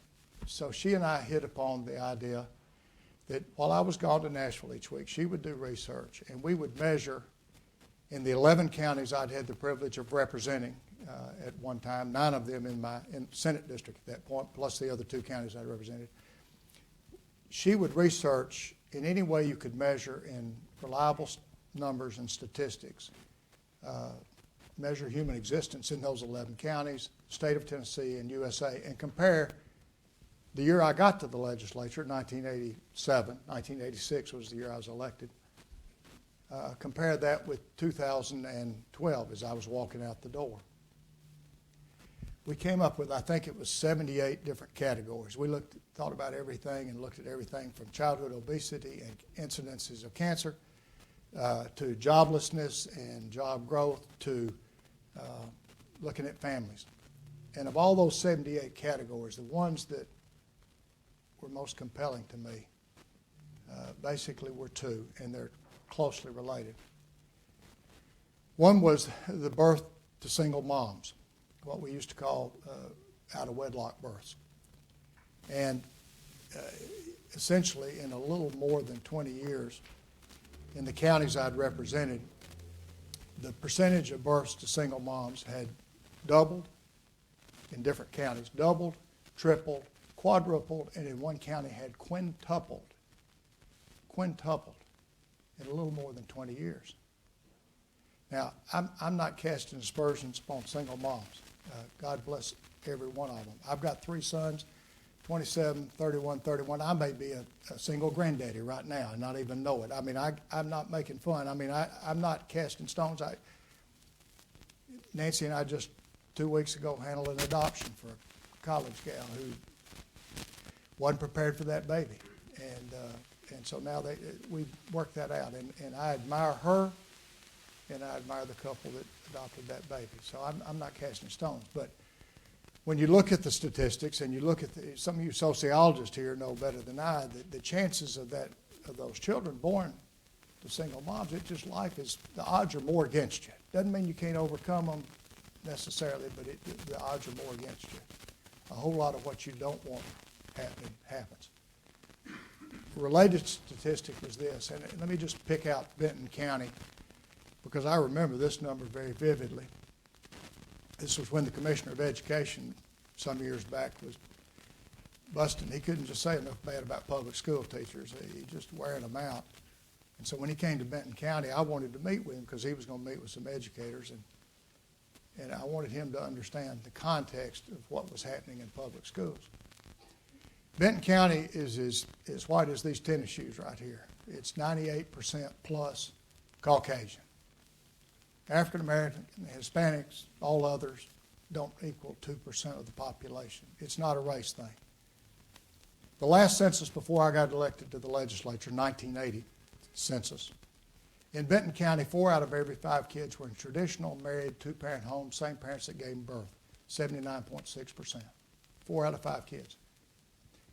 so she and I hit upon the idea that while I was gone to Nashville each week, she would do research, and we would measure in the 11 counties I'd had the privilege of representing at one time, 9 of them in my Senate district at that point, plus the other 2 counties I represented. She would research in any way you could measure in reliable numbers and statistics, measure human existence in those 11 counties, state of Tennessee and USA, and compare the year I got to the legislature, 1987, 1986 was the year I was elected, compare that with 2012 as I was walking out the door. We came up with, I think it was 78 different categories. We thought about everything and looked at everything from childhood obesity and incidences of cancer to joblessness and job growth to looking at families. And of all those 78 categories, the ones that were most compelling to me basically were 2, and they're closely related. One was the birth to single moms, what we used to call out-of-wedlock births. And essentially, in a little more than 20 years, in the counties I'd represented, the percentage of births to single moms had doubled in different counties, doubled, tripled, quadrupled, and in one county had quintupled in a little more than 20 years. Now, I'm not casting aspersions upon single moms. God bless every one of them. I've got 3 sons, 27, 31, 31. I may be a single granddaddy right now and not even know it. I mean, I'm not making fun. I mean, I'm not casting stones. Nancy and I just 2 weeks ago handled an adoption for a college gal who wasn't prepared for that baby. And so now we worked that out. And I admire her, and I admire the couple that adopted that baby. So I'm not casting stones. But when you look at the statistics and you look at some of you sociologists here know better than I, the chances of those children born to single moms, it's just life is, the odds are more against you. Doesn't mean you can't overcome them necessarily, but the odds are more against you. A whole lot of what you don't want happening happens. A related statistic was this, and let me just pick out Benton County because I remember this number very vividly. This was when the Commissioner of Education some years back was busting. He couldn't just say enough bad about public school teachers. He just wearing them out. And so when he came to Benton County, I wanted to meet with him because he was going to meet with some educators, and I wanted him to understand the context of what was happening in public schools. Benton County is as white as these tennis shoes right here. It's 98% plus Caucasian. African American, Hispanics, all others don't equal 2% of the population. It's not a race thing. The last census before I got elected to the legislature, 1980 census, in Benton County, 4 out of every 5 kids were in traditional, married, two-parent homes, same parents that gave them birth, 79.6%. 4 out of 5 kids.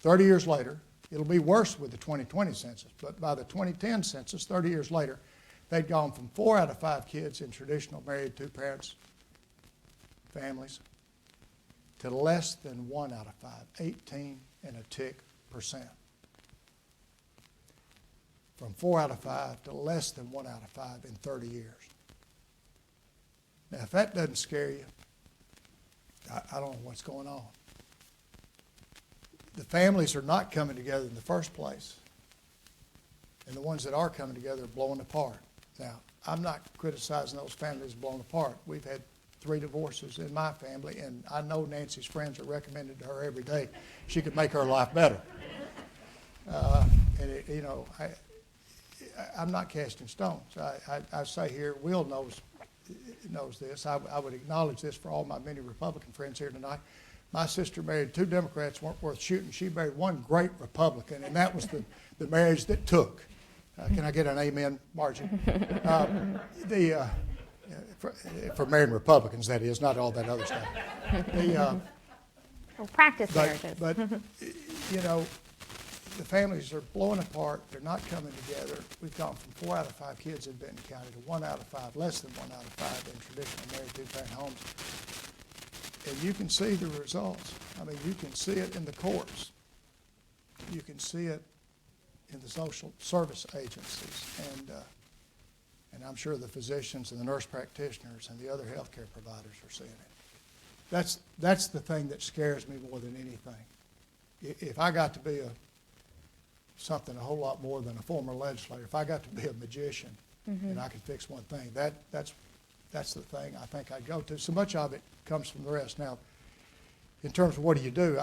30 years later, it'll be worse with the 2020 census, but by the 2010 census, 30 years later, they'd gone from 4 out of 5 kids in traditional, married, two-parents families to less than 1 out of 5, 18 and a tick percent. From 4 out of 5 to less than 1 out of 5 in 30 years. Now, if that doesn't scare you, I don't know what's going on. The families are not coming together in the first place, and the ones that are coming together are blowing apart. Now, I'm not criticizing those families blowing apart. We've had 3 divorces in my family, and I know Nancy's friends are recommended to her every day. She could make her life better. I'm not casting stones. I say here, Will knows this. I would acknowledge this for all my many Republican friends here tonight. My sister married 2 Democrats, weren't worth shooting. She married 1 great Republican, and that was the marriage that took. Can I get an amen, Margie? For marrying Republicans, that is, not all that other stuff.
Practice marriages.
But, the families are blowing apart. They're not coming together. We've gone from 4 out of 5 kids in Benton County to 1 out of 5, less than 1 out of 5 in traditional married two-parent homes. And you can see the results. I mean, you can see it in the courts. You can see it in the social service agencies. And I'm sure the physicians and the nurse practitioners and the other healthcare providers are seeing it. That's the thing that scares me more than anything. If I got to be something a whole lot more than a former legislator, if I got to be a magician and I could fix one thing, that's the thing I think I'd go to. So much of it comes from the rest. Now, in terms of what do you do?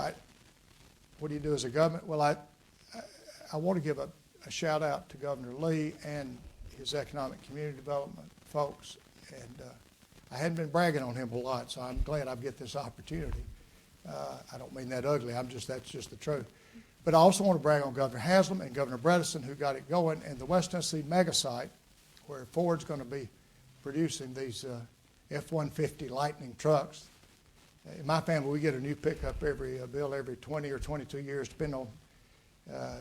What do you do as a government? Well, I want to give a shout out to Governor Lee and his economic community development folks. And I hadn't been bragging on him a lot, so I'm glad I get this opportunity. I don't mean that ugly. That's just the truth. But I also want to brag on Governor Haslam and Governor Bredesen, who got it going, and the West Tennessee mega site, where Ford's going to be producing these F-150 Lightning trucks. In my family, we get a new pickup every 20 or 22 years, depending on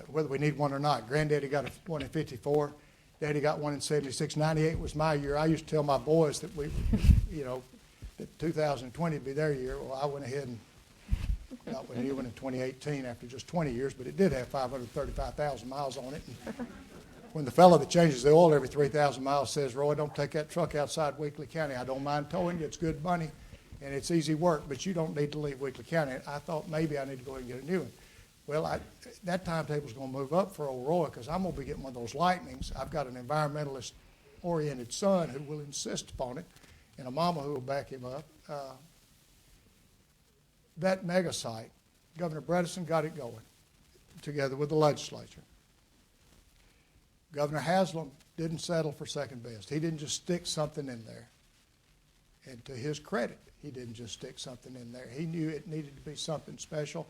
whether we need one or not. Granddaddy got one in 54. Daddy got one in 76. 98 was my year. I used to tell my boys that that 2020 would be their year. Well, I went ahead and got with a new one in 2018 after just 20 years, but it did have 535,000 miles on it. And when the fellow that changes the oil every 3,000 miles says, Roy, don't take that truck outside Weakley County. I don't mind towing you. It's good money, and it's easy work, but you don't need to leave Weakley County. I thought maybe I need to go ahead and get a new one. Well, that timetable's going to move up for old Roy because I'm going to be getting one of those Lightnings. I've got an environmentalist-oriented son who will insist upon it, and a mama who will back him up. That mega site, Governor Bredesen got it going together with the legislature. Governor Haslam didn't settle for second best. He didn't just stick something in there. And to his credit, he didn't just stick something in there. He knew it needed to be something special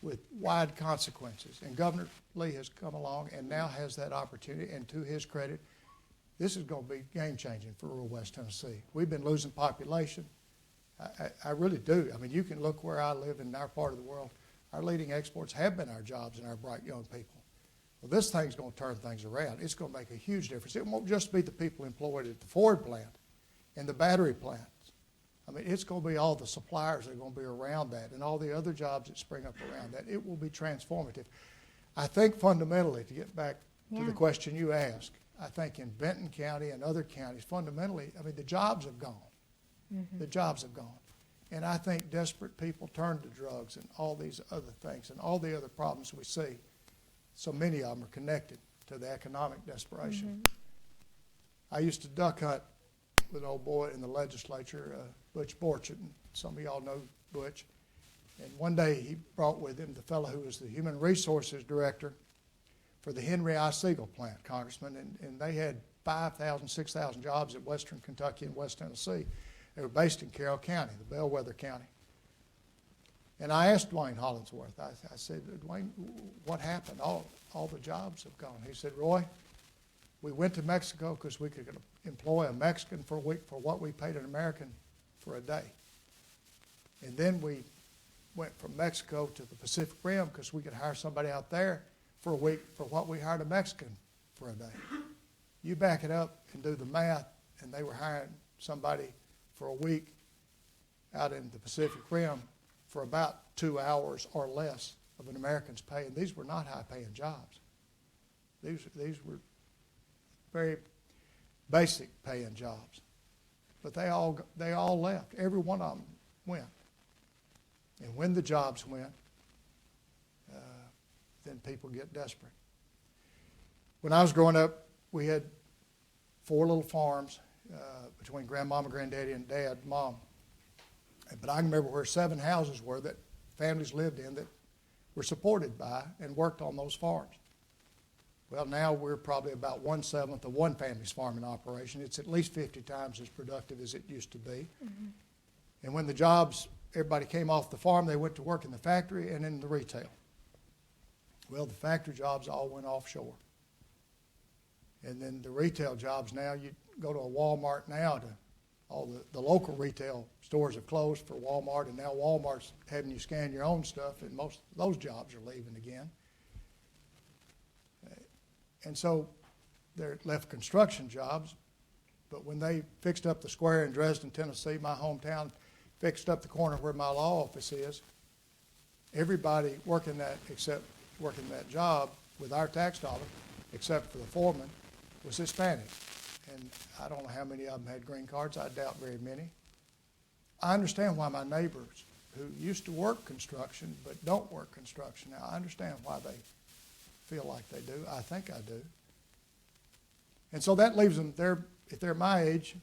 with wide consequences. And Governor Lee has come along and now has that opportunity. And to his credit, this is going to be game-changing for rural West Tennessee. We've been losing population. I really do. I mean, you can look where I live in our part of the world. Our leading exports have been our jobs and our bright young people. Well, this thing's going to turn things around. It's going to make a huge difference. It won't just be the people employed at the Ford plant and the battery plants. I mean, it's going to be all the suppliers that are going to be around that and all the other jobs that spring up around that. It will be transformative. I think fundamentally, to get back to the question you asked, I think in Benton County and other counties, fundamentally, I mean, the jobs have gone. The jobs have gone. And I think desperate people turn to drugs and all these other things and all the other problems we see. So many of them are connected to the economic desperation. I used to duck hunt with an old boy in the legislature, Butch Borchett, and some of y'all know Butch. And one day he brought with him the fellow who was the Human Resources Director for the Henry I. Siegel plant, Congressman, and they had 5,000, 6,000 jobs in western Kentucky and West Tennessee. They were based in Carroll County, the Bellwether County. And I asked Dwayne Hollingsworth, I said, Dwayne, what happened? All the jobs have gone. He said, Roy, we went to Mexico because we could employ a Mexican for a week for what we paid an American for a day. And then we went from Mexico to the Pacific Rim because we could hire somebody out there for a week for what we hired a Mexican for a day. You back it up and do the math, and they were hiring somebody for a week out in the Pacific Rim for about 2 hours or less of an American's pay, and these were not high-paying jobs. These were very basic paying jobs. But they all left. Every one of them went. And when the jobs went, then people get desperate. When I was growing up, we had 4 little farms between grandmama, granddaddy, and dad, mom. But I can remember where 7 houses were that families lived in that were supported by and worked on those farms. Well, now we're probably about 1/7 of one family's farming operation. It's at least 50 times as productive as it used to be. And when the jobs, everybody came off the farm, they went to work in the factory and in the retail. Well, the factory jobs all went offshore. And then the retail jobs now, you go to a Walmart now, to all the local retail stores have closed for Walmart, and now Walmart's having you scan your own stuff, and most of those jobs are leaving again. And so they're left construction jobs, but when they fixed up the square in Dresden, Tennessee, my hometown, fixed up the corner where my law office is, everybody working that job with our tax dollar, except for the foreman, was Hispanic. And I don't know how many of them had green cards. I doubt very many. I understand why my neighbors who used to work construction but don't work construction now, I understand why they feel like they do. I think I do. And so that leaves them, if they're my age,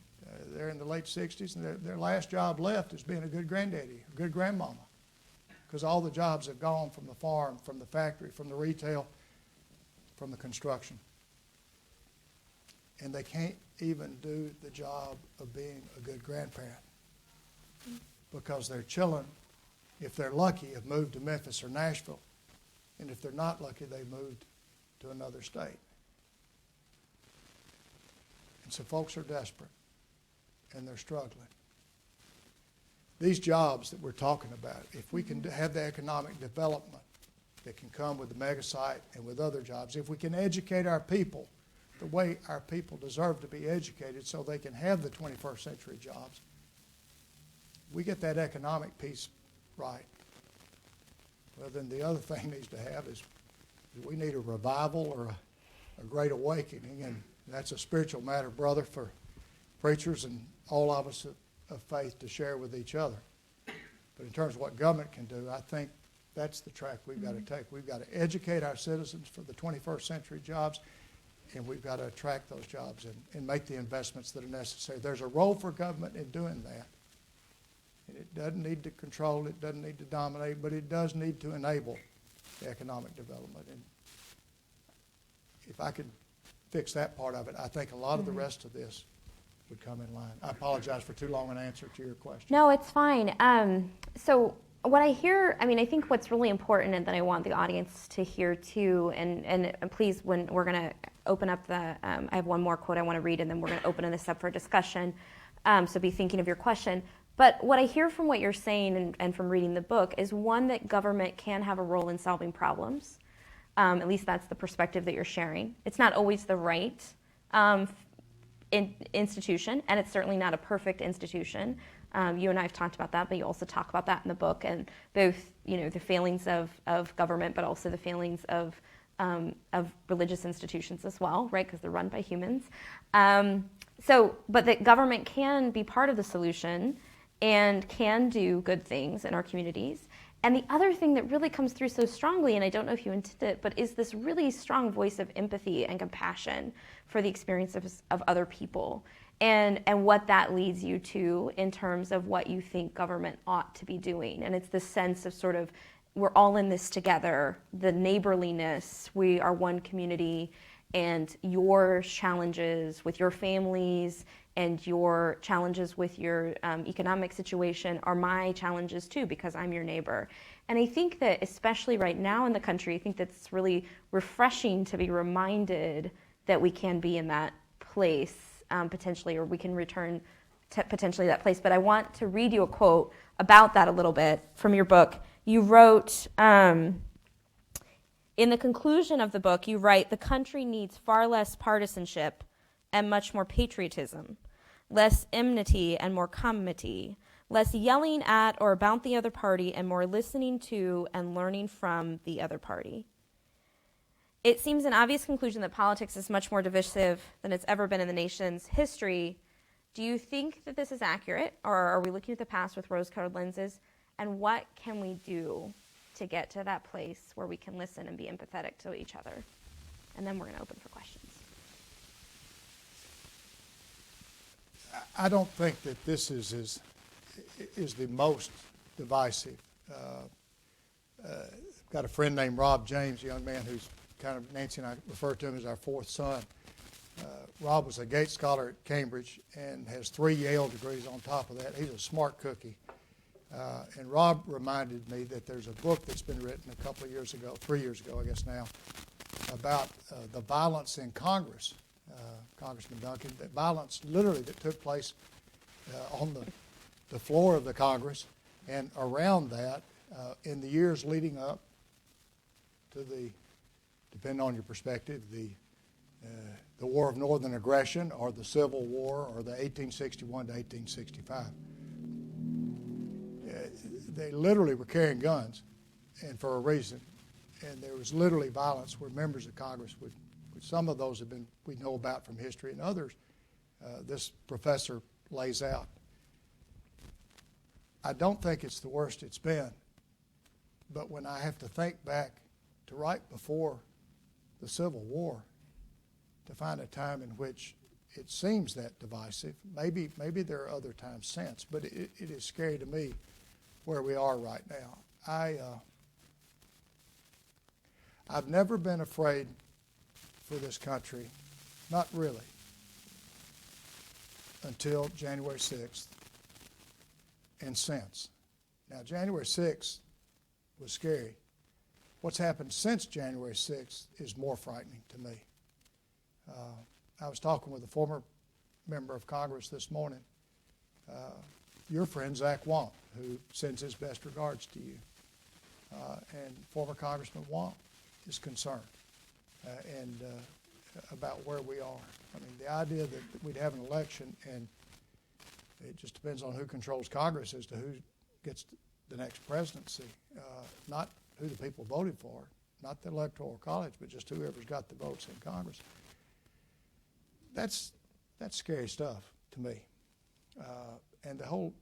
they're in the late 60s, and their last job left is being a good granddaddy, a good grandmama, because all the jobs have gone from the farm, from the factory, from the retail, from the construction. And they can't even do the job of being a good grandparent because their children, if they're lucky, have moved to Memphis or Nashville. And if they're not lucky, they've moved to another state. And so folks are desperate, and they're struggling. These jobs that we're talking about, if we can have the economic development that can come with the mega site and with other jobs, if we can educate our people the way our people deserve to be educated so they can have the 21st century jobs, we get that economic piece right. Well, then the other thing needs to have is we need a revival or a great awakening, and that's a spiritual matter, brother, for preachers and all of us of faith to share with each other. But in terms of what government can do, I think that's the track we've got to take. We've got to educate our citizens for the 21st century jobs, and we've got to attract those jobs and make the investments that are necessary. There's a role for government in doing that. And it doesn't need to control, it doesn't need to dominate, but it does need to enable the economic development. And if I could fix that part of it, I think a lot of the rest of this would come in line. I apologize for too long an answer to your question.
No, it's fine. So what I hear, I think what's really important and that I want the audience to hear too, and please, when we're going to open up I have one more quote I want to read, and then we're going to open this up for discussion. So be thinking of your question. But what I hear from what you're saying and from reading the book is, one, that government can have a role in solving problems. At least that's the perspective that you're sharing. It's not always the right institution, and it's certainly not a perfect institution. You and I have talked about that, but you also talk about that in the book, and both, the failings of government, but also the failings of religious institutions as well, right? Because they're run by humans. But that government can be part of the solution and can do good things in our communities. And the other thing that really comes through so strongly, and I don't know if you intended it, but is this really strong voice of empathy and compassion for the experiences of other people, and what that leads you to in terms of what you think government ought to be doing. And it's this sense of sort of, we're all in this together, the neighborliness, we are one community, and your challenges with your families and your challenges with your economic situation are my challenges too, because I'm your neighbor. And I think that especially right now in the country, I think that's really refreshing to be reminded that we can be in that place potentially, or we can return to potentially that place. But I want to read you a quote about that a little bit from your book. You wrote, in the conclusion of the book, you write, "The country needs far less partisanship and much more patriotism, less enmity and more comity, less yelling at or about the other party and more listening to and learning from the other party." It seems an obvious conclusion that politics is much more divisive than it's ever been in the nation's history. Do you think that this is accurate, or are we looking at the past with rose-colored lenses? And what can we do to get to that place where we can listen and be empathetic to each other? And then we're going to open for questions.
I don't think that this is the most divisive. Got a friend named Rob James, a young man who's kind of, Nancy and I refer to him as our fourth son. Rob was a Gates Scholar at Cambridge and has 3 Yale degrees on top of that. He's a smart cookie. And Rob reminded me that there's a book that's been written a couple of years ago, 3 years ago, I guess now, about the violence in Congress, Congressman Duncan, the violence literally that took place on the floor of the Congress and around that in the years leading up to the, depending on your perspective, the War of Northern Aggression or the Civil War or the 1861 to 1865. They literally were carrying guns, and for a reason. And there was literally violence where members of Congress would, some of those have been, we know about from history, and others this professor lays out. I don't think it's the worst it's been, but when I have to think back to right before the Civil War, to find a time in which it seems that divisive, maybe there are other times since, but it is scary to me where we are right now. I've never been afraid for this country, not really, until January 6th and since. Now, January 6th was scary. What's happened since January 6th is more frightening to me. I was talking with a former member of Congress this morning, your friend Zach Wamp, who sends his best regards to you. And former Congressman Wamp is concerned about where we are. I mean, the idea that we'd have an election and it just depends on who controls Congress as to who gets the next presidency, not who the people voted for, not the Electoral College, but just whoever's got the votes in Congress. That's scary stuff to me. And the whole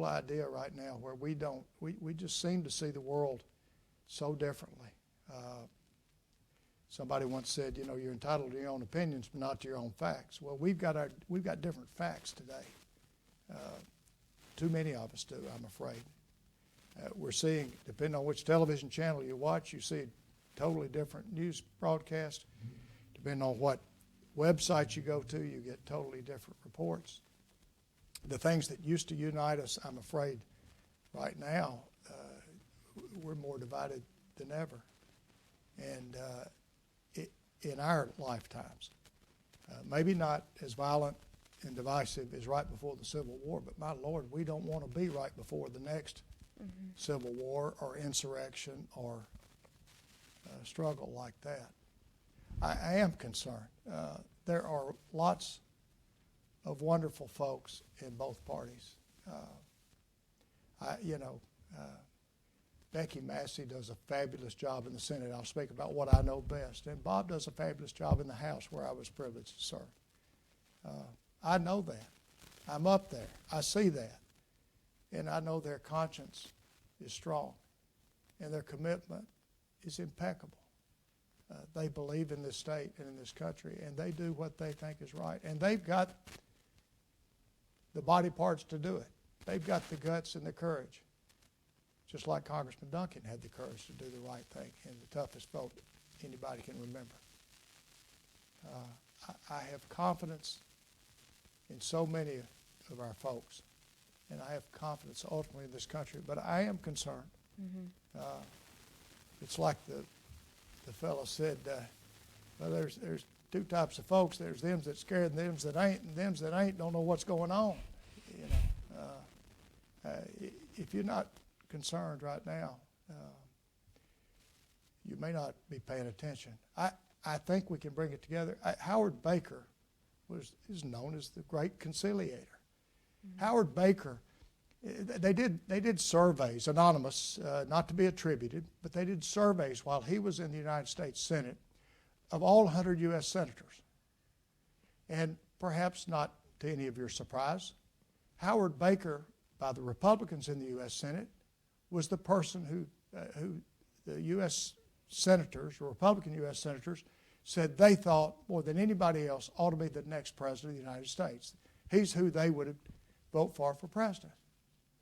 idea right now where we just seem to see the world so differently. Somebody once said, you're entitled to your own opinions, but not to your own facts. Well, we've got different facts today. Too many of us do, I'm afraid. We're seeing, depending on which television channel you watch, you see totally different news broadcasts. Depending on what website you go to, you get totally different reports. The things that used to unite us, I'm afraid, right now, we're more divided than ever. And in our lifetimes, maybe not as violent and divisive as right before the Civil War, but my Lord, we don't want to be right before the next Civil War or insurrection or struggle like that. I am concerned. There are lots of wonderful folks in both parties. Becky Massey does a fabulous job in the Senate. I'll speak about what I know best. And Bob does a fabulous job in the House where I was privileged to serve. I know that. I'm up there. I see that. And I know their conscience is strong. And their commitment is impeccable. They believe in this state and in this country, and they do what they think is right. And they've got the body parts to do it. They've got the guts and the courage. Just like Congressman Duncan had the courage to do the right thing in the toughest vote anybody can remember. I have confidence in so many of our folks, and I have confidence ultimately in this country, but I am concerned. Mm-hmm. It's like the fellow said, well, there's two types of folks. There's them that's scared and them that ain't, and them that ain't don't know what's going on. If you're not concerned right now, you may not be paying attention. I think we can bring it together. Howard Baker is known as the great conciliator. Mm-hmm. Howard Baker, they did surveys, anonymous, not to be attributed, but they did surveys while he was in the United States Senate of all 100 U.S. senators. And perhaps not to any of your surprise, Howard Baker, by the Republicans in the U.S. Senate, was the person who the U.S. senators, or Republican U.S. senators, said they thought more than anybody else ought to be the next president of the United States. He's who they would vote for president.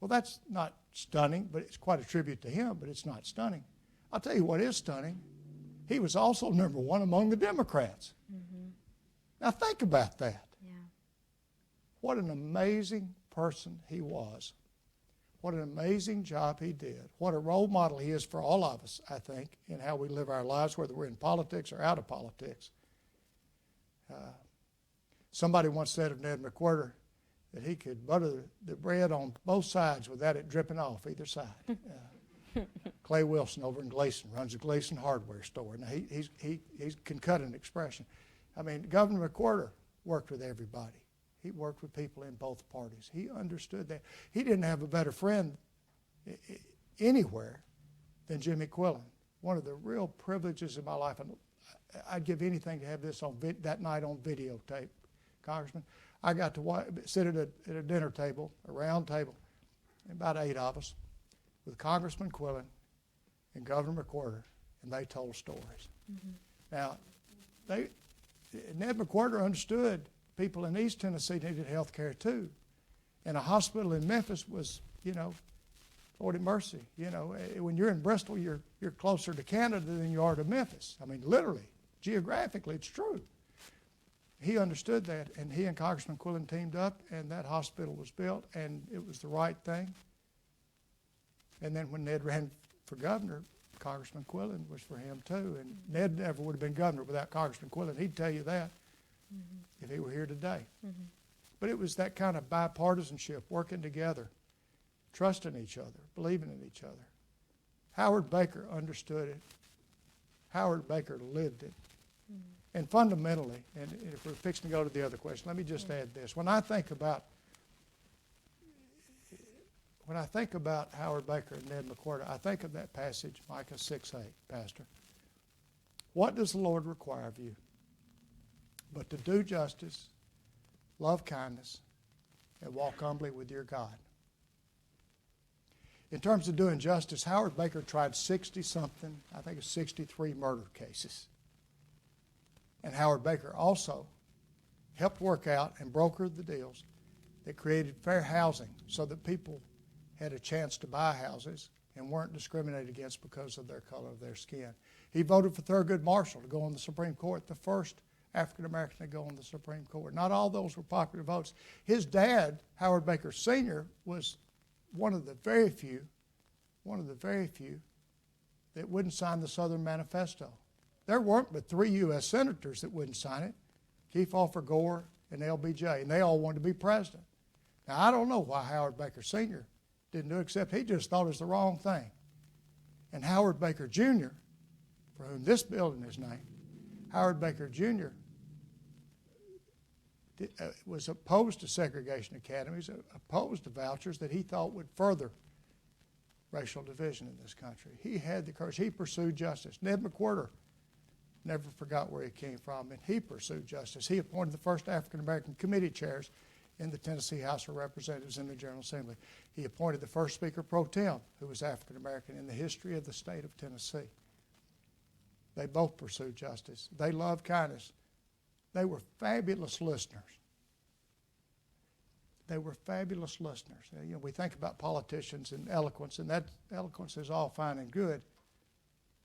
Well, that's not stunning, but it's quite a tribute to him, but it's not stunning. I'll tell you what is stunning. He was also number one among the Democrats. Mm-hmm. Now think about that. Yeah. What an amazing person he was. What an amazing job he did. What a role model he is for all of us, I think, in how we live our lives, whether we're in politics or out of politics. Somebody once said of Ned McWhirter that he could butter the bread on both sides without it dripping off either side. Clay Wilson over in Gleason runs a Gleason hardware store. Now, he can cut an expression. I mean, Governor McWhirter worked with everybody. He worked with people in both parties. He understood that. He didn't have a better friend anywhere than Jimmy Quillen. One of the real privileges of my life, and I'd give anything to have this on that night on videotape, Congressman. I got to sit at a dinner table, a round table, about 8 of us, with Congressman Quillen and Governor McWhirter, and they told stories. Mm-hmm. Now, Ned McWhirter understood people in East Tennessee needed health care too. And a hospital in Memphis was, Lord have mercy. When you're in Bristol, you're closer to Canada than you are to Memphis. I mean, literally, geographically, it's true. He understood that, and he and Congressman Quillen teamed up, and that hospital was built, and it was the right thing. And then when Ned ran for governor, Congressman Quillen was for him too. And Ned never would have been governor without Congressman Quillen. He'd tell you that. Mm-hmm. If he were here today. Mm-hmm. But it was that kind of bipartisanship, working together, trusting each other, believing in each other. Howard Baker understood it. Howard Baker lived it. Mm-hmm. And fundamentally, and if we're fixing to go to the other question, let me just add this. When I think about Howard Baker and Ned McWhirter, I think of that passage, Micah 6:8, Pastor. What does the Lord require of you? But to do justice, love kindness, and walk humbly with your God. In terms of doing justice, Howard Baker tried 60-something, I think it's 63 murder cases. And Howard Baker also helped work out and broker the deals that created fair housing so that people had a chance to buy houses and weren't discriminated against because of their color of their skin. He voted for Thurgood Marshall to go on the Supreme Court, the first African-American to go on the Supreme Court. Not all those were popular votes. His dad, Howard Baker Sr., was one of the very few that wouldn't sign the Southern Manifesto. There weren't but 3 U.S. senators that wouldn't sign it, Kefauver, Gore, and LBJ, and they all wanted to be president. Now, I don't know why Howard Baker Sr. didn't do it, except he just thought it was the wrong thing. And Howard Baker Jr., for whom this building is named, Howard Baker Jr. was opposed to segregation academies, opposed to vouchers that he thought would further racial division in this country. He had the courage. He pursued justice. Ned McWhorter never forgot where he came from, and he pursued justice. He appointed the first African-American committee chairs in the Tennessee House of Representatives in the General Assembly. He appointed the first Speaker pro tem who was African-American in the history of the state of Tennessee. They both pursued justice. They loved kindness. They were fabulous listeners. They were fabulous listeners. You know, we think about politicians and that eloquence is all fine and good,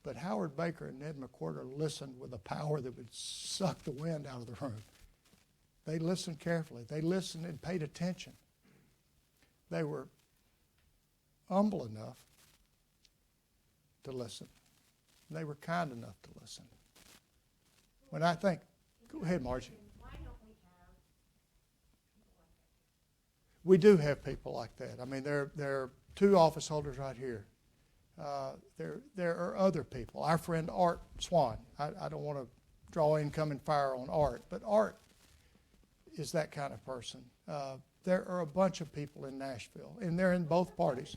but Howard Baker and Ned McWhorter listened with a power that would suck the wind out of the room. They listened carefully. They listened and paid attention. They were humble enough to listen. They were kind enough to listen. When I think, go ahead, Margie.
Why don't we have people like that?
We do have people like that. I mean, there are two office holders right here. There are other people. Our friend Art Swan. I don't want to draw incoming fire on Art, but Art is that kind of person. There are a bunch of people in Nashville, and they're in both parties.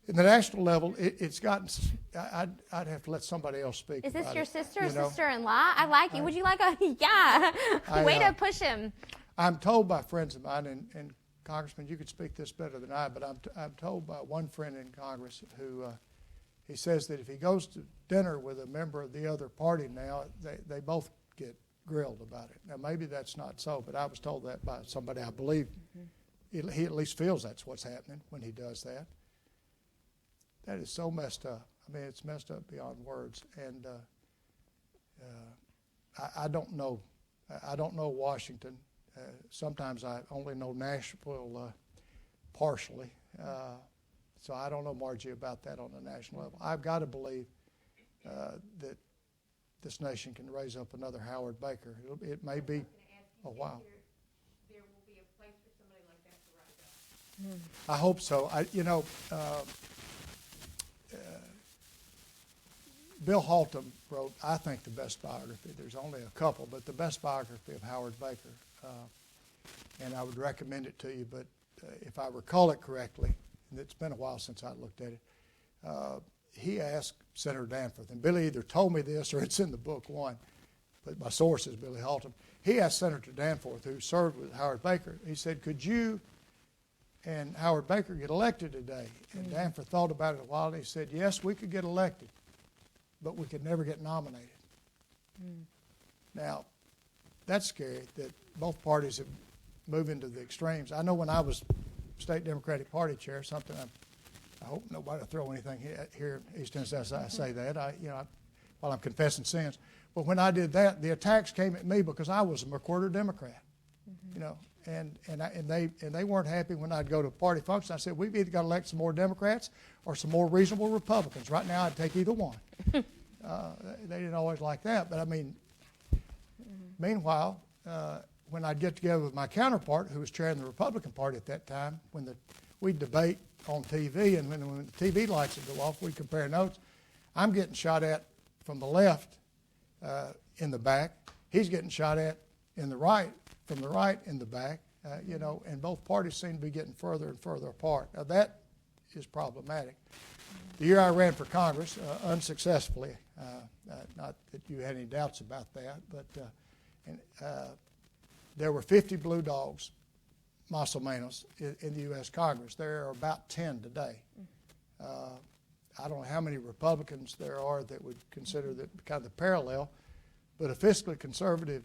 In the national level, it's gotten. I'd have to let somebody else speak.
Is this
about
your
it,
sister or
you know?
sister-in-law? I like you. Would you like a, yeah. Way to push him.
I'm told by friends of mine, and Congressman, you could speak this better than I, but I'm told by one friend in Congress who he says that if he goes to dinner with a member of the other party now, they both get grilled about it. Now, maybe that's not so, but I was told that by somebody I believe. Mm-hmm. He at least feels that's what's happening when he does that. That is so messed up. I mean, it's messed up beyond words. And I don't know. I don't know Washington. Sometimes I only know Nashville partially. So I don't know, Margie, about that on the national level. I've got to believe that this nation can raise up another Howard Baker. It may be a while.
There will be a place for somebody like that to rise up.
I hope so. Bill Haltom wrote, I think, the best biography. There's only a couple, but the best biography of Howard Baker. And I would recommend it to you, but if I recall it correctly, and it's been a while since I looked at it, he asked Senator Danforth, and Billy either told me this or it's in the book one, but my source is Billy Haltom. He asked Senator Danforth, who served with Howard Baker, he said, could you and Howard Baker get elected today? And Danforth thought about it a while, and he said, yes, we could get elected, but we could never get nominated. Now, that's scary that both parties have moved into the extremes. I know when I was state Democratic Party chair, something I hope nobody will throw anything here in East Tennessee. I say that, while I'm confessing sins. But when I did that, the attacks came at me because I was a McWhorter Democrat, and they weren't happy when I'd go to party functions. I said, we've either got to elect some more Democrats or some more reasonable Republicans. Right now, I'd take either one. They didn't always like that, but I mean, meanwhile, when I'd get together with my counterpart, who was chairing the Republican Party at that time, we'd debate on TV, and when the TV lights would go off, we'd compare notes. I'm getting shot at from the left in the back. He's getting shot at from the right in the back, and both parties seem to be getting further and further apart. Now, that is problematic. The year I ran for Congress, unsuccessfully, not that you had any doubts about that, but there were 50 blue dogs, más o menos, in the U.S. Congress. There are about 10 today. I don't know how many Republicans there are that would consider that kind of the parallel, but a fiscally conservative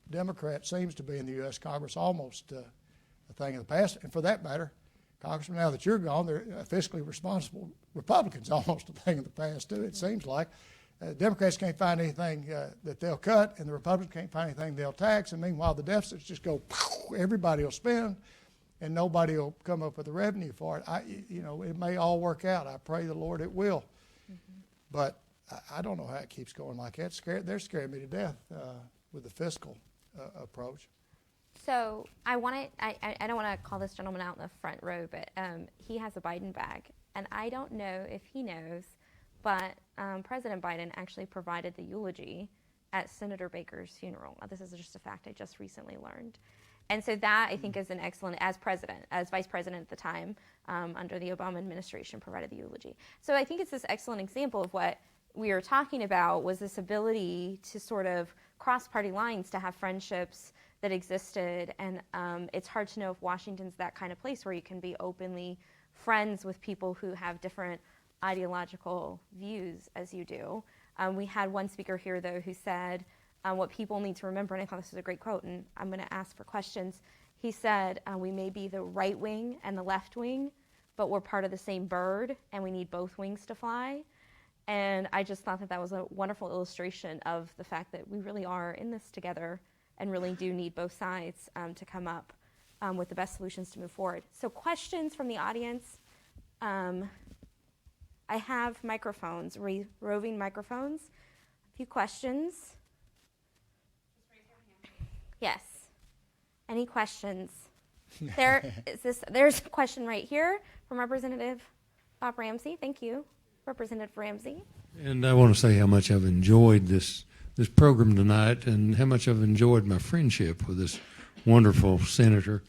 Democrat seems to be in the U.S. Congress almost a thing of the past. And for that matter, Congressman, now that you're gone, they're fiscally responsible Republicans almost a thing of the past too, it seems like. Democrats can't find anything that they'll cut, and the Republicans can't find anything they'll tax, and meanwhile the deficits just go, everybody will spend, and nobody will come up with the revenue for it. It may all work out. I pray the Lord it will. But I don't know how it keeps going like that. They're scaring me to death with the fiscal approach.
So I don't want to call this gentleman out in the front row, but he has a Biden bag, and I don't know if he knows, but President Biden actually provided the eulogy at Senator Baker's funeral. This is just a fact I just recently learned. And so that, I think, is an excellent, as vice president at the time, under the Obama administration, provided the eulogy. So I think it's this excellent example of what we were talking about, was this ability to sort of cross party lines, to have friendships that existed. And it's hard to know if Washington's that kind of place where you can be openly friends with people who have different ideological views as you do. We had one speaker here, though, who said, what people need to remember, and I thought this was a great quote, and I'm going to ask for questions. He said, we may be the right wing and the left wing, but we're part of the same bird, and we need both wings to fly. And I just thought that that was a wonderful illustration of the fact that we really are in this together and really do need both sides to come up with the best solutions to move forward. So questions from the audience. I have microphones, roving microphones. A few questions. Yes. Any questions? There's a question right here from Representative Bob Ramsey. Thank you, Representative Ramsey.
And I want to say how much I've enjoyed this program tonight, and how much I've enjoyed my friendship with this wonderful senator.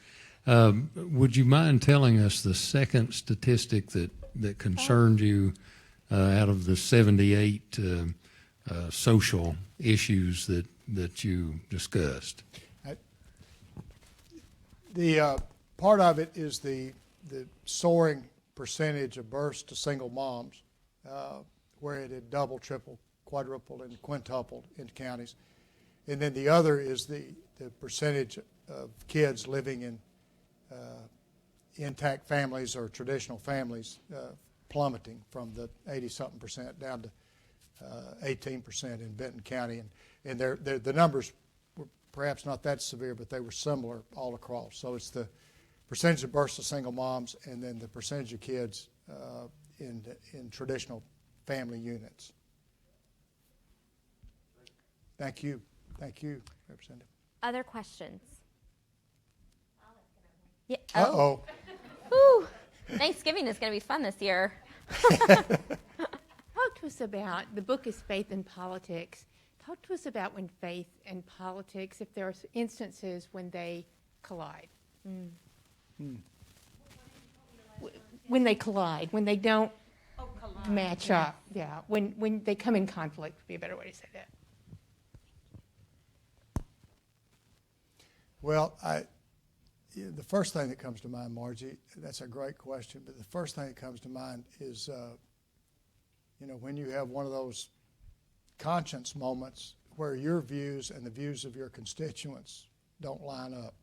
Would you mind telling us the second statistic that concerned you out of the 78 social issues that you discussed?
The part of it is the soaring percentage of births to single moms, where it had doubled, tripled, quadrupled, and quintupled in counties. And then the other is the percentage of kids living in intact families or traditional families plummeting from the 80-something% down to 18% in Benton County. And the numbers were perhaps not that severe, but they were similar all across. So it's the percentage of births to single moms, and then the percentage of kids in traditional family units. Thank you. Thank you, Representative.
Other questions? Yeah.
Uh-oh.
Whew. Thanksgiving is going to be fun this year.
Talk to us about, the book is Faith in Politics. Talk to us about when faith and politics, if there are instances when they collide. When they collide, when they don't match up. Yeah, when they come in conflict would be a better way to say that.
Well, the first thing that comes to mind, Margie, that's a great question, but the first thing that comes to mind is, when you have one of those conscience moments where your views and the views of your constituents don't line up.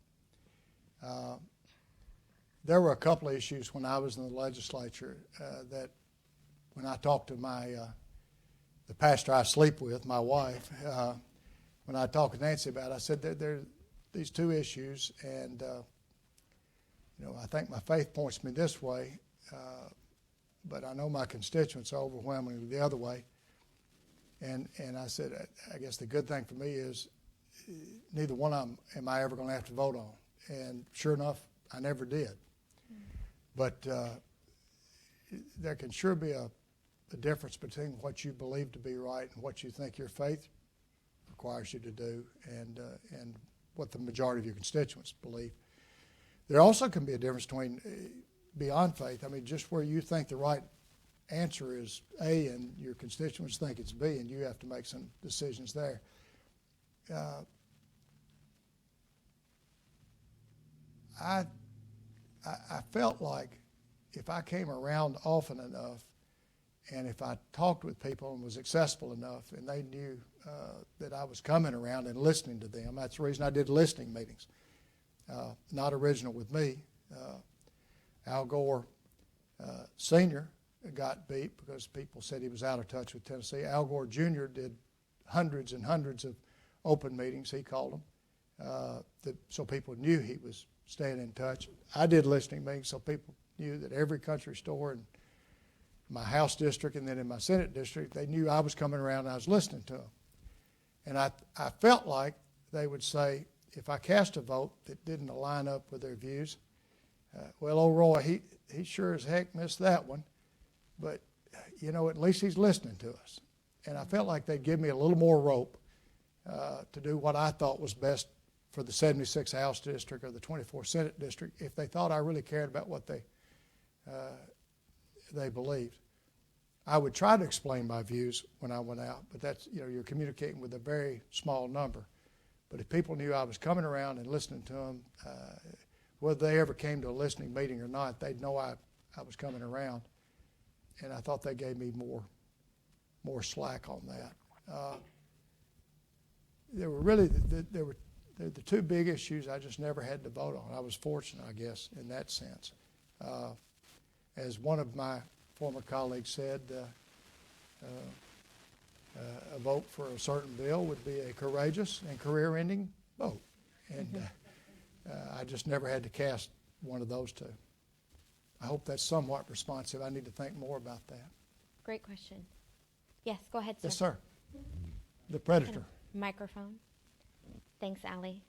There were a couple of issues when I was in the legislature that when I talked to the pastor I sleep with, my wife, when I talked to Nancy about it, I said there are these two issues, and I think my faith points me this way, but I know my constituents are overwhelmingly the other way. And I said, I guess the good thing for me is neither one of them am I ever going to have to vote on. And sure enough, I never did. But there can sure be a difference between what you believe to be right and what you think your faith requires you to do, and what the majority of your constituents believe. There also can be a difference between beyond faith. I mean, just where you think the right answer is A and your constituents think it's B, and you have to make some decisions there. I felt like if I came around often enough, and if I talked with people and was accessible enough, and they knew that I was coming around and listening to them, that's the reason I did listening meetings. Not original with me. Al Gore Sr. got beat because people said he was out of touch with Tennessee. Al Gore Jr. did hundreds and hundreds of open meetings, he called them, so people knew he was staying in touch. I did listening meetings so people knew that every country store in my House district and then in my Senate district, they knew I was coming around and I was listening to them. And I felt like they would say, if I cast a vote that didn't align up with their views, well, old Roy, he sure as heck missed that one, but, at least he's listening to us. And I felt like they'd give me a little more rope to do what I thought was best for the 76 House District or the 24 Senate District if they thought I really cared about what they believed. I would try to explain my views when I went out, but that's, you're communicating with a very small number. But if people knew I was coming around and listening to them, whether they ever came to a listening meeting or not, they'd know I was coming around. And I thought they gave me more slack on that. There were really the two big issues I just never had to vote on. I was fortunate, I guess, in that sense. As one of my former colleagues said, a vote for a certain bill would be a courageous and career-ending vote. And I just never had to cast one of those two. I hope that's somewhat responsive. I need to think more about that.
Great question. Yes, go ahead, sir.
Yes, sir. The predator.
Microphone. Thanks, Allie.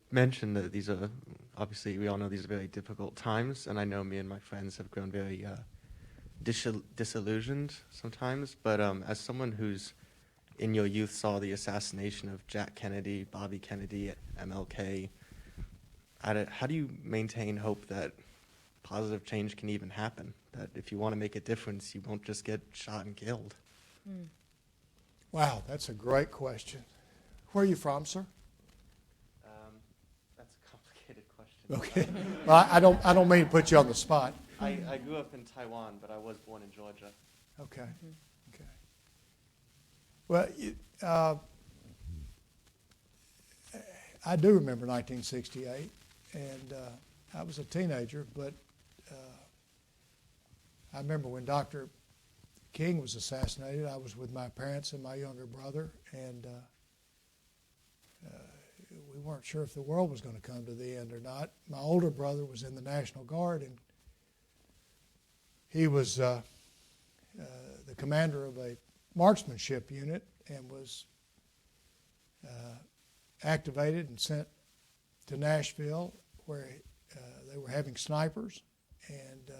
Mentioned that these are, obviously, we all know these are very difficult times, and I know me and my friends have grown very disillusioned sometimes, but as someone who's in your youth saw the assassination of Jack Kennedy, Bobby Kennedy, MLK, how do you maintain hope that positive change can even happen? That if you want to make a difference, you won't just get shot and killed?
Wow, that's a great question. Where are you from, sir?
That's a complicated question.
Okay. Well, I don't mean to put you on the spot.
I grew up in Taiwan, but I was born in Georgia.
Okay. Okay. Well, I do remember 1968, and I was a teenager, but I remember when Dr. King was assassinated. I was with my parents and my younger brother, and we weren't sure if the world was going to come to the end or not. My older brother was in the National Guard, and he was the commander of a marksmanship unit and was activated and sent to Nashville, where they were having snipers, and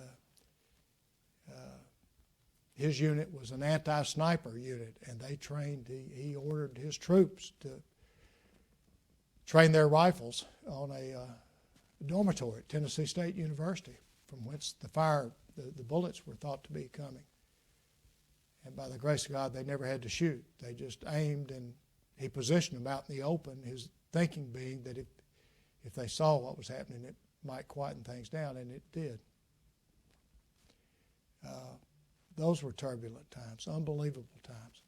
his unit was an anti-sniper unit, and they trained, he ordered his troops to train their rifles on a dormitory at Tennessee State University, from whence the bullets were thought to be coming. And by the grace of God, they never had to shoot. They just aimed, and he positioned them out in the open, his thinking being that if they saw what was happening, it might quieten things down, and it did. Those were turbulent times, unbelievable times.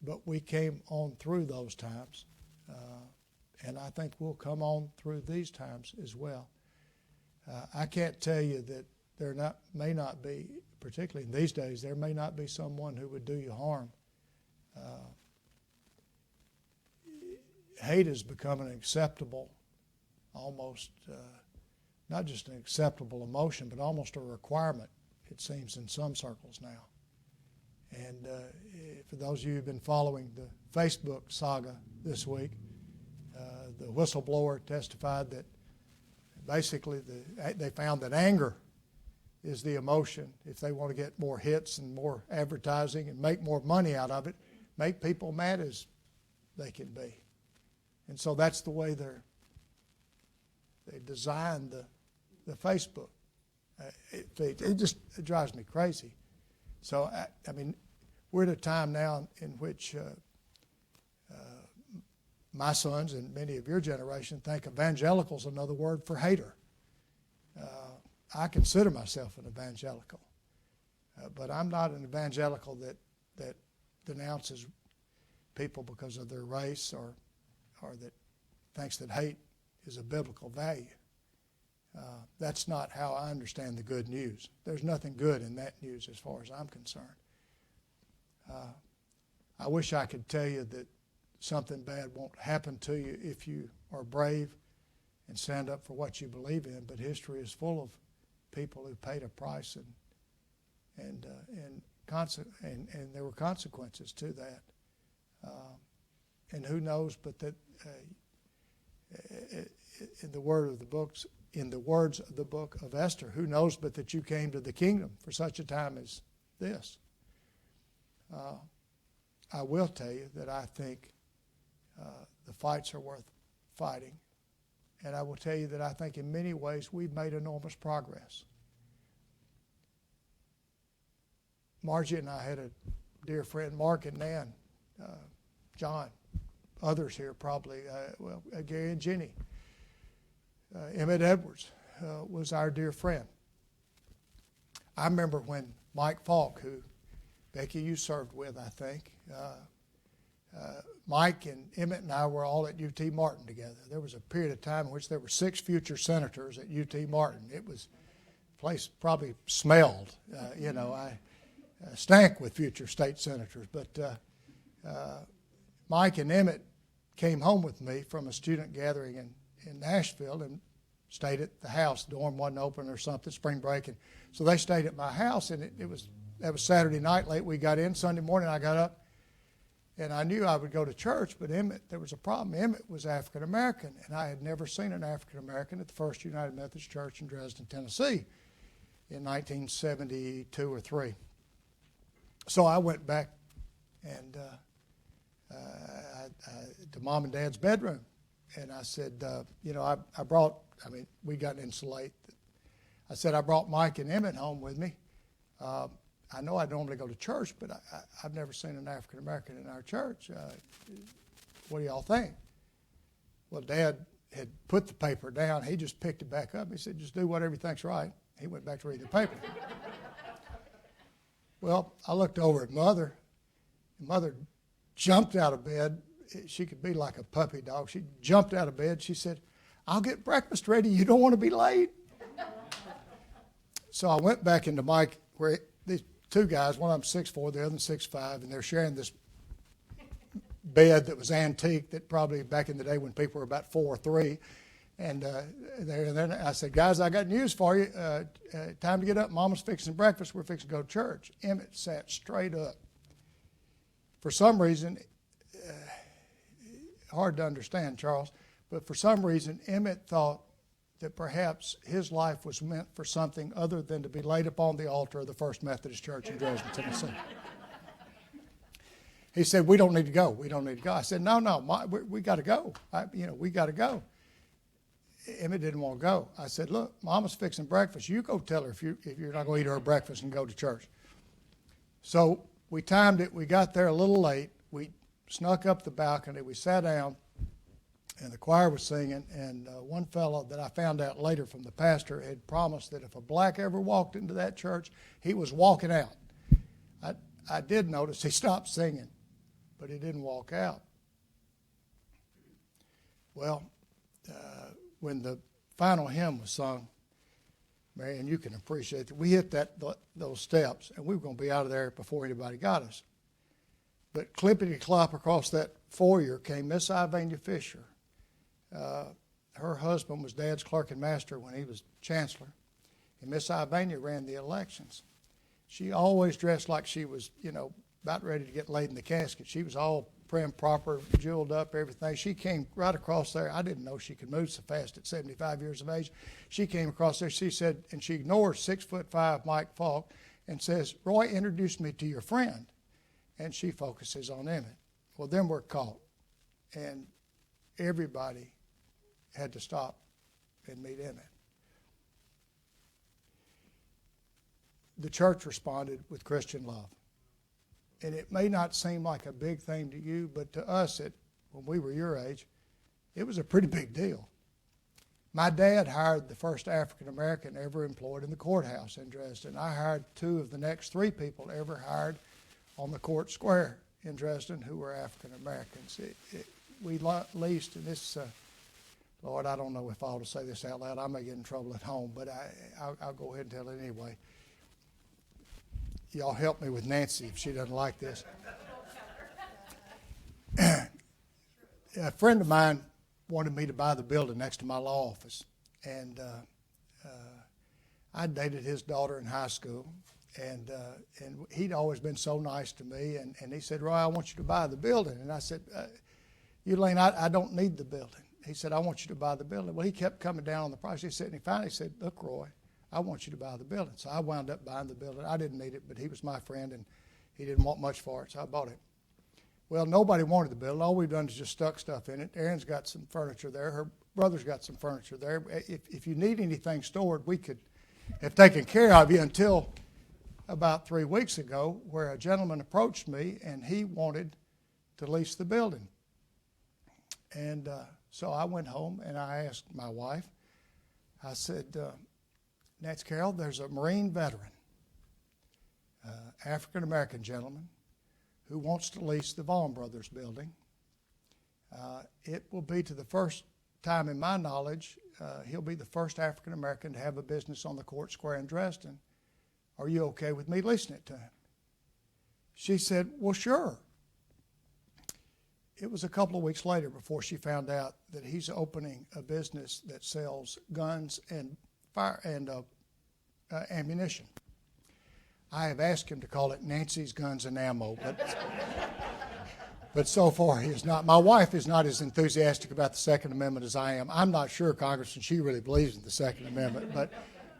But we came on through those times, and I think we'll come on through these times as well. I can't tell you that may not be, particularly in these days, there may not be someone who would do you harm. Hate has become an acceptable, almost, not just an acceptable emotion, but almost a requirement, it seems, in some circles now. And for those of you who've been following the Facebook saga this week, the whistleblower testified that basically they found that anger is the emotion. If they want to get more hits and more advertising and make more money out of it, make people mad as they can be. And so that's the way they designed the Facebook feed. It drives me crazy. So, I mean, we're at a time now in which my sons and many of your generation think evangelical's another word for hater. I consider myself an evangelical, but I'm not an evangelical that denounces people because of their race or that thinks that hate is a biblical value. That's not how I understand the good news. There's nothing good in that news as far as I'm concerned. I wish I could tell you that something bad won't happen to you if you are brave and stand up for what you believe in, but history is full of people who paid a price and there were consequences to that. And who knows but that in the words of the book of Esther, who knows but that you came to the kingdom for such a time as this. I will tell you that I think the fights are worth fighting. And I will tell you that I think in many ways we've made enormous progress. Margie and I had a dear friend, Mark and Nan, John, others here probably, Gary and Jenny. Emmett Edwards was our dear friend. I remember when Mike Falk, who, Becky, you served with, I think, Mike and Emmett and I were all at UT Martin together. There was a period of time in which there were 6 future senators at UT Martin. It was, the place probably smelled, I stank with future state senators. But Mike and Emmett came home with me from a student gathering in Nashville and stayed at the house. The dorm wasn't open or something, spring break. And so they stayed at my house, and that was Saturday night late. We got in. Sunday morning I got up, and I knew I would go to church, but there was a problem. Emmett was African American, and I had never seen an African American at the First United Methodist Church in Dresden, Tennessee in 1972 or 3. So I went back and to Mom and Dad's bedroom, and I said, I brought, we got insulate. I said, I brought Mike and Emmett home with me. I know I normally go to church, but I've never seen an African American in our church. What do y'all think? Well, Dad had put the paper down. He just picked it back up. He said, just do whatever you think's right. He went back to read the paper. Well, I looked over at Mother. Mother jumped out of bed. She could be like a puppy dog. She jumped out of bed. She said, I'll get breakfast ready. You don't want to be late. So I went back into Mike, where these 2 guys, one of them 6'4", the other 6'5", and they're sharing this bed that was antique that probably back in the day when people were about 4 or 3. And then I said, guys, I got news for you. Time to get up. Mama's fixing breakfast. We're fixing to go to church. Emmett sat straight up. For some reason, hard to understand, Charles, but for some reason, Emmett thought that perhaps his life was meant for something other than to be laid upon the altar of the First Methodist Church in Dresden, Tennessee. He said, we don't need to go. We don't need to go. I said, no, we got to go. We got to go. Emmett didn't want to go. I said, look, Mama's fixing breakfast. You go tell her if you're not going to eat her breakfast and go to church. So we timed it. We got there a little late. We snuck up the balcony. We sat down, and the choir was singing. And one fellow that I found out later from the pastor had promised that if a black ever walked into that church, he was walking out. I did notice he stopped singing, but he didn't walk out. Well, when the final hymn was sung, Marion, you can appreciate that. We hit those steps, and we were going to be out of there before anybody got us. But clippity-clop across that foyer came Miss Ivania Fisher. Her husband was Dad's clerk and master when he was chancellor, and Miss Ivania ran the elections. She always dressed like she was, about ready to get laid in the casket. She was all prim, proper, jeweled up, everything. She came right across there. I didn't know she could move so fast at 75 years of age. She came across there. She said, and she ignores 6'5" Mike Falk and says, Roy, introduce me to your friend. And she focuses on Emmett. Well, then we're caught. And everybody had to stop and meet Emmett. The church responded with Christian love. And it may not seem like a big thing to you, but to us, when we were your age, it was a pretty big deal. My dad hired the first African American ever employed in the courthouse in Dresden. I hired 2 of the next 3 people ever hired on the court square in Dresden who were African Americans. We leased, and this, Lord, I don't know if I ought to say this out loud. I may get in trouble at home, but I'll go ahead and tell it anyway. Y'all help me with Nancy if she doesn't like this. A friend of mine wanted me to buy the building next to my law office. And I dated his daughter in high school. And he'd always been so nice to me. And he said, Roy, I want you to buy the building. And I said, Elaine, I don't need the building. He said, I want you to buy the building. Well, he kept coming down on the price. He said, and he finally said, look, Roy, I want you to buy the building. So I wound up buying the building. I didn't need it, but he was my friend, and He didn't want much for it, so I bought it. Well, nobody wanted the building. All we've done is just stuck stuff in it. Erin's got some furniture there. Her brother's got some furniture there. If you need anything stored, we could have taken care of you until about 3 weeks ago, where a gentleman approached me and he wanted to lease the building. And so I went home and I asked my wife, I said, Nance Carroll, there's a Marine veteran, African-American gentleman, who wants to lease the Vaughn Brothers building. It will be, to the first time in my knowledge, he'll be the first African-American to have a business on the Court Square in Dresden. Are you okay with me leasing it to him? She said, well, sure. It was a couple of weeks later before she found out that he's opening a business that sells guns and fire and ammunition. I have asked him to call it Nancy's Guns and Ammo, but so far he is not. My wife is not as enthusiastic about the Second Amendment as I am. I'm not sure, Congressman, she really believes in the Second Amendment,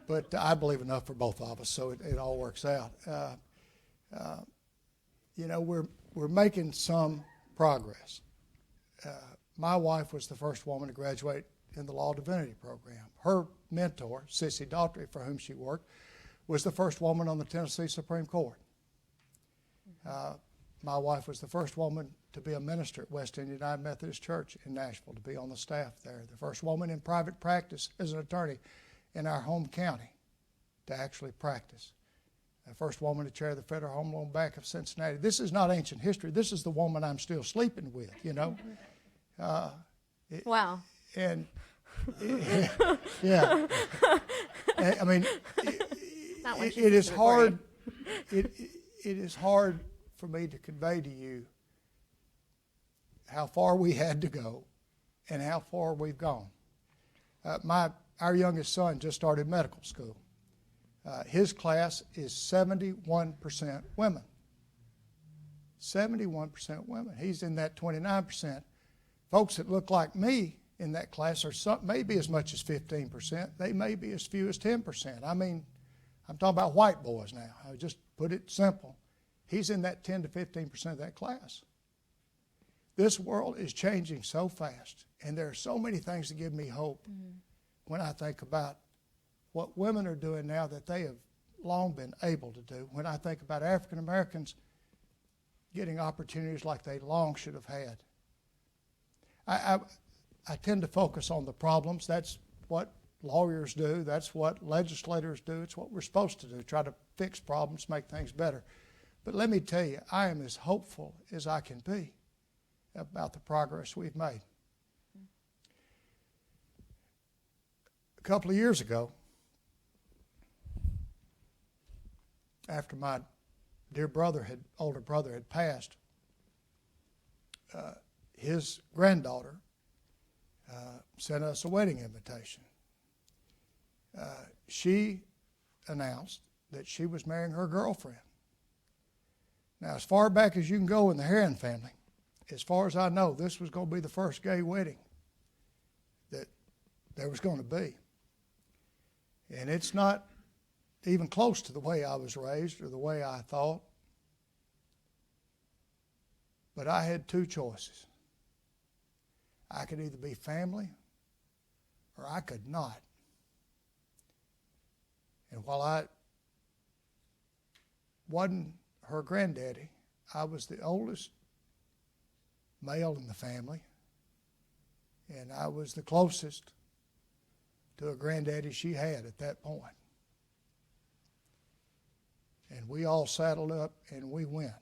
but I believe enough for both of us, so it all works out. We're making some progress. My wife was the first woman to graduate in the Law Divinity program. Her mentor, Sissy Daughtry, for whom she worked, was the first woman on the Tennessee Supreme Court. My wife was the first woman to be a minister at West End United Methodist Church in Nashville, to be on the staff there. The first woman in private practice as an attorney in our home county to actually practice. The first woman to chair the Federal Home Loan Bank of Cincinnati. This is not ancient history. This is the woman I'm still sleeping with, you know.
Wow.
And yeah, I mean, it is hard. It is hard for me to convey to you how far we had to go and how far we've gone. Our youngest son just started medical school. His class is 71% women. 71% women. He's in that 29%. Folks that look like me in that class are maybe as much as 15%. They may be as few as 10%. I mean, I'm talking about white boys now. I just put it simple. He's in that 10 to 15% of that class. This world is changing so fast, and there are so many things that give me hope when I think about what women are doing now that they have long been able to do. When I think about African Americans getting opportunities like they long should have had. I tend to focus on the problems. That's what lawyers do. That's what legislators do. It's what we're supposed to do, try to fix problems, make things better. But let me tell you, I am as hopeful as I can be about the progress we've made. A couple of years ago, after my dear older brother had passed, his granddaughter sent us a wedding invitation. She announced that she was marrying her girlfriend. Now, as far back as you can go in the Herron family, as far as I know, this was going to be the first gay wedding that there was going to be. And it's not even close to the way I was raised or the way I thought. But I had two choices. I could either be family or I could not. And while I wasn't her granddaddy, I was the oldest male in the family, and I was the closest to a granddaddy she had at that point. And we all saddled up and we went.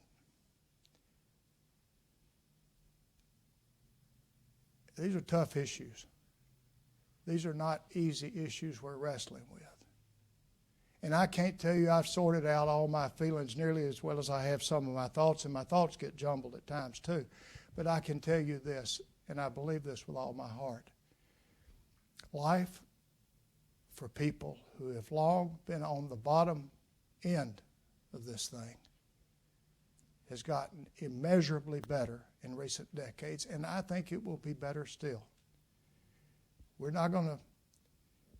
These are tough issues. These are not easy issues we're wrestling with. And I can't tell you I've sorted out all my feelings nearly as well as I have some of my thoughts, and my thoughts get jumbled at times too. But I can tell you this, and I believe this with all my heart. Life for people who have long been on the bottom end of this thing has gotten immeasurably better in recent decades, and I think it will be better still. We're not going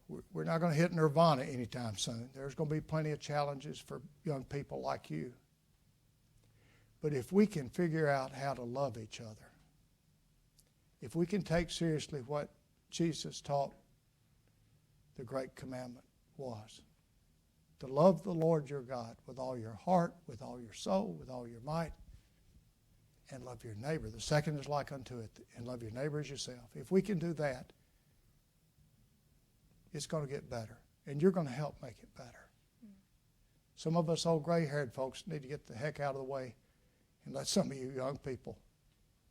to hit nirvana anytime soon. There's going to be plenty of challenges for young people like you. But if we can figure out how to love each other, if we can take seriously what Jesus taught the great commandment was, to love the Lord your God with all your heart, with all your soul, with all your might, and love your neighbor. The second is like unto it, and love your neighbor as yourself. If we can do that, it's going to get better, and you're going to help make it better. Some of us old gray-haired folks need to get the heck out of the way and let some of you young people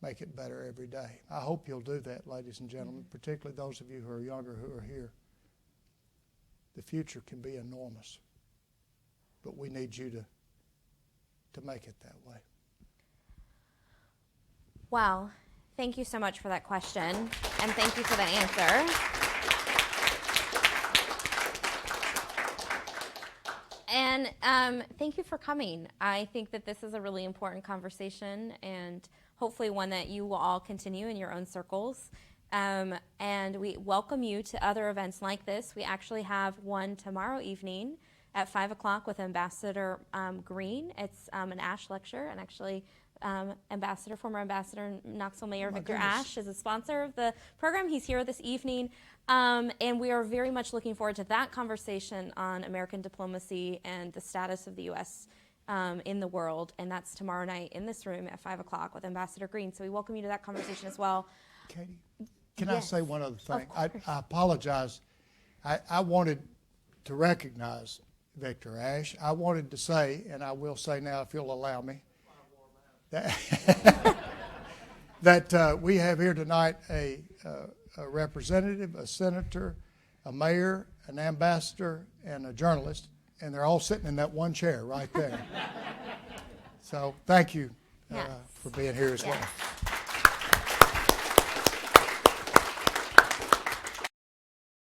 make it better every day. I hope you'll do that, ladies and gentlemen, particularly those of you who are younger who are here. The future can be enormous, but we need you to make it that way.
Well, thank you so much for that question, and thank you for the answer. And thank you for coming. I think that this is a really important conversation, and hopefully one that you will all continue in your own circles. And we welcome you to other events like this. We actually have one tomorrow evening at 5 o'clock with Ambassador Green. It's an ASH lecture, and actually former Ambassador Knoxville Mayor Victor Ashe is a sponsor of the program. He's here this evening. And we are very much looking forward to that conversation on American diplomacy and the status of the U.S. In the world. And that's tomorrow night in this room at 5 o'clock with Ambassador Green. So we welcome you to that conversation as well.
Katie, can I say one other thing? I apologize. I wanted to recognize Victor Ashe. I wanted to say, and I will say now if you'll allow me, that we have here tonight a representative, a senator, a mayor, an ambassador, and a journalist, and they're all sitting in that one chair right there. So thank you for being here as well.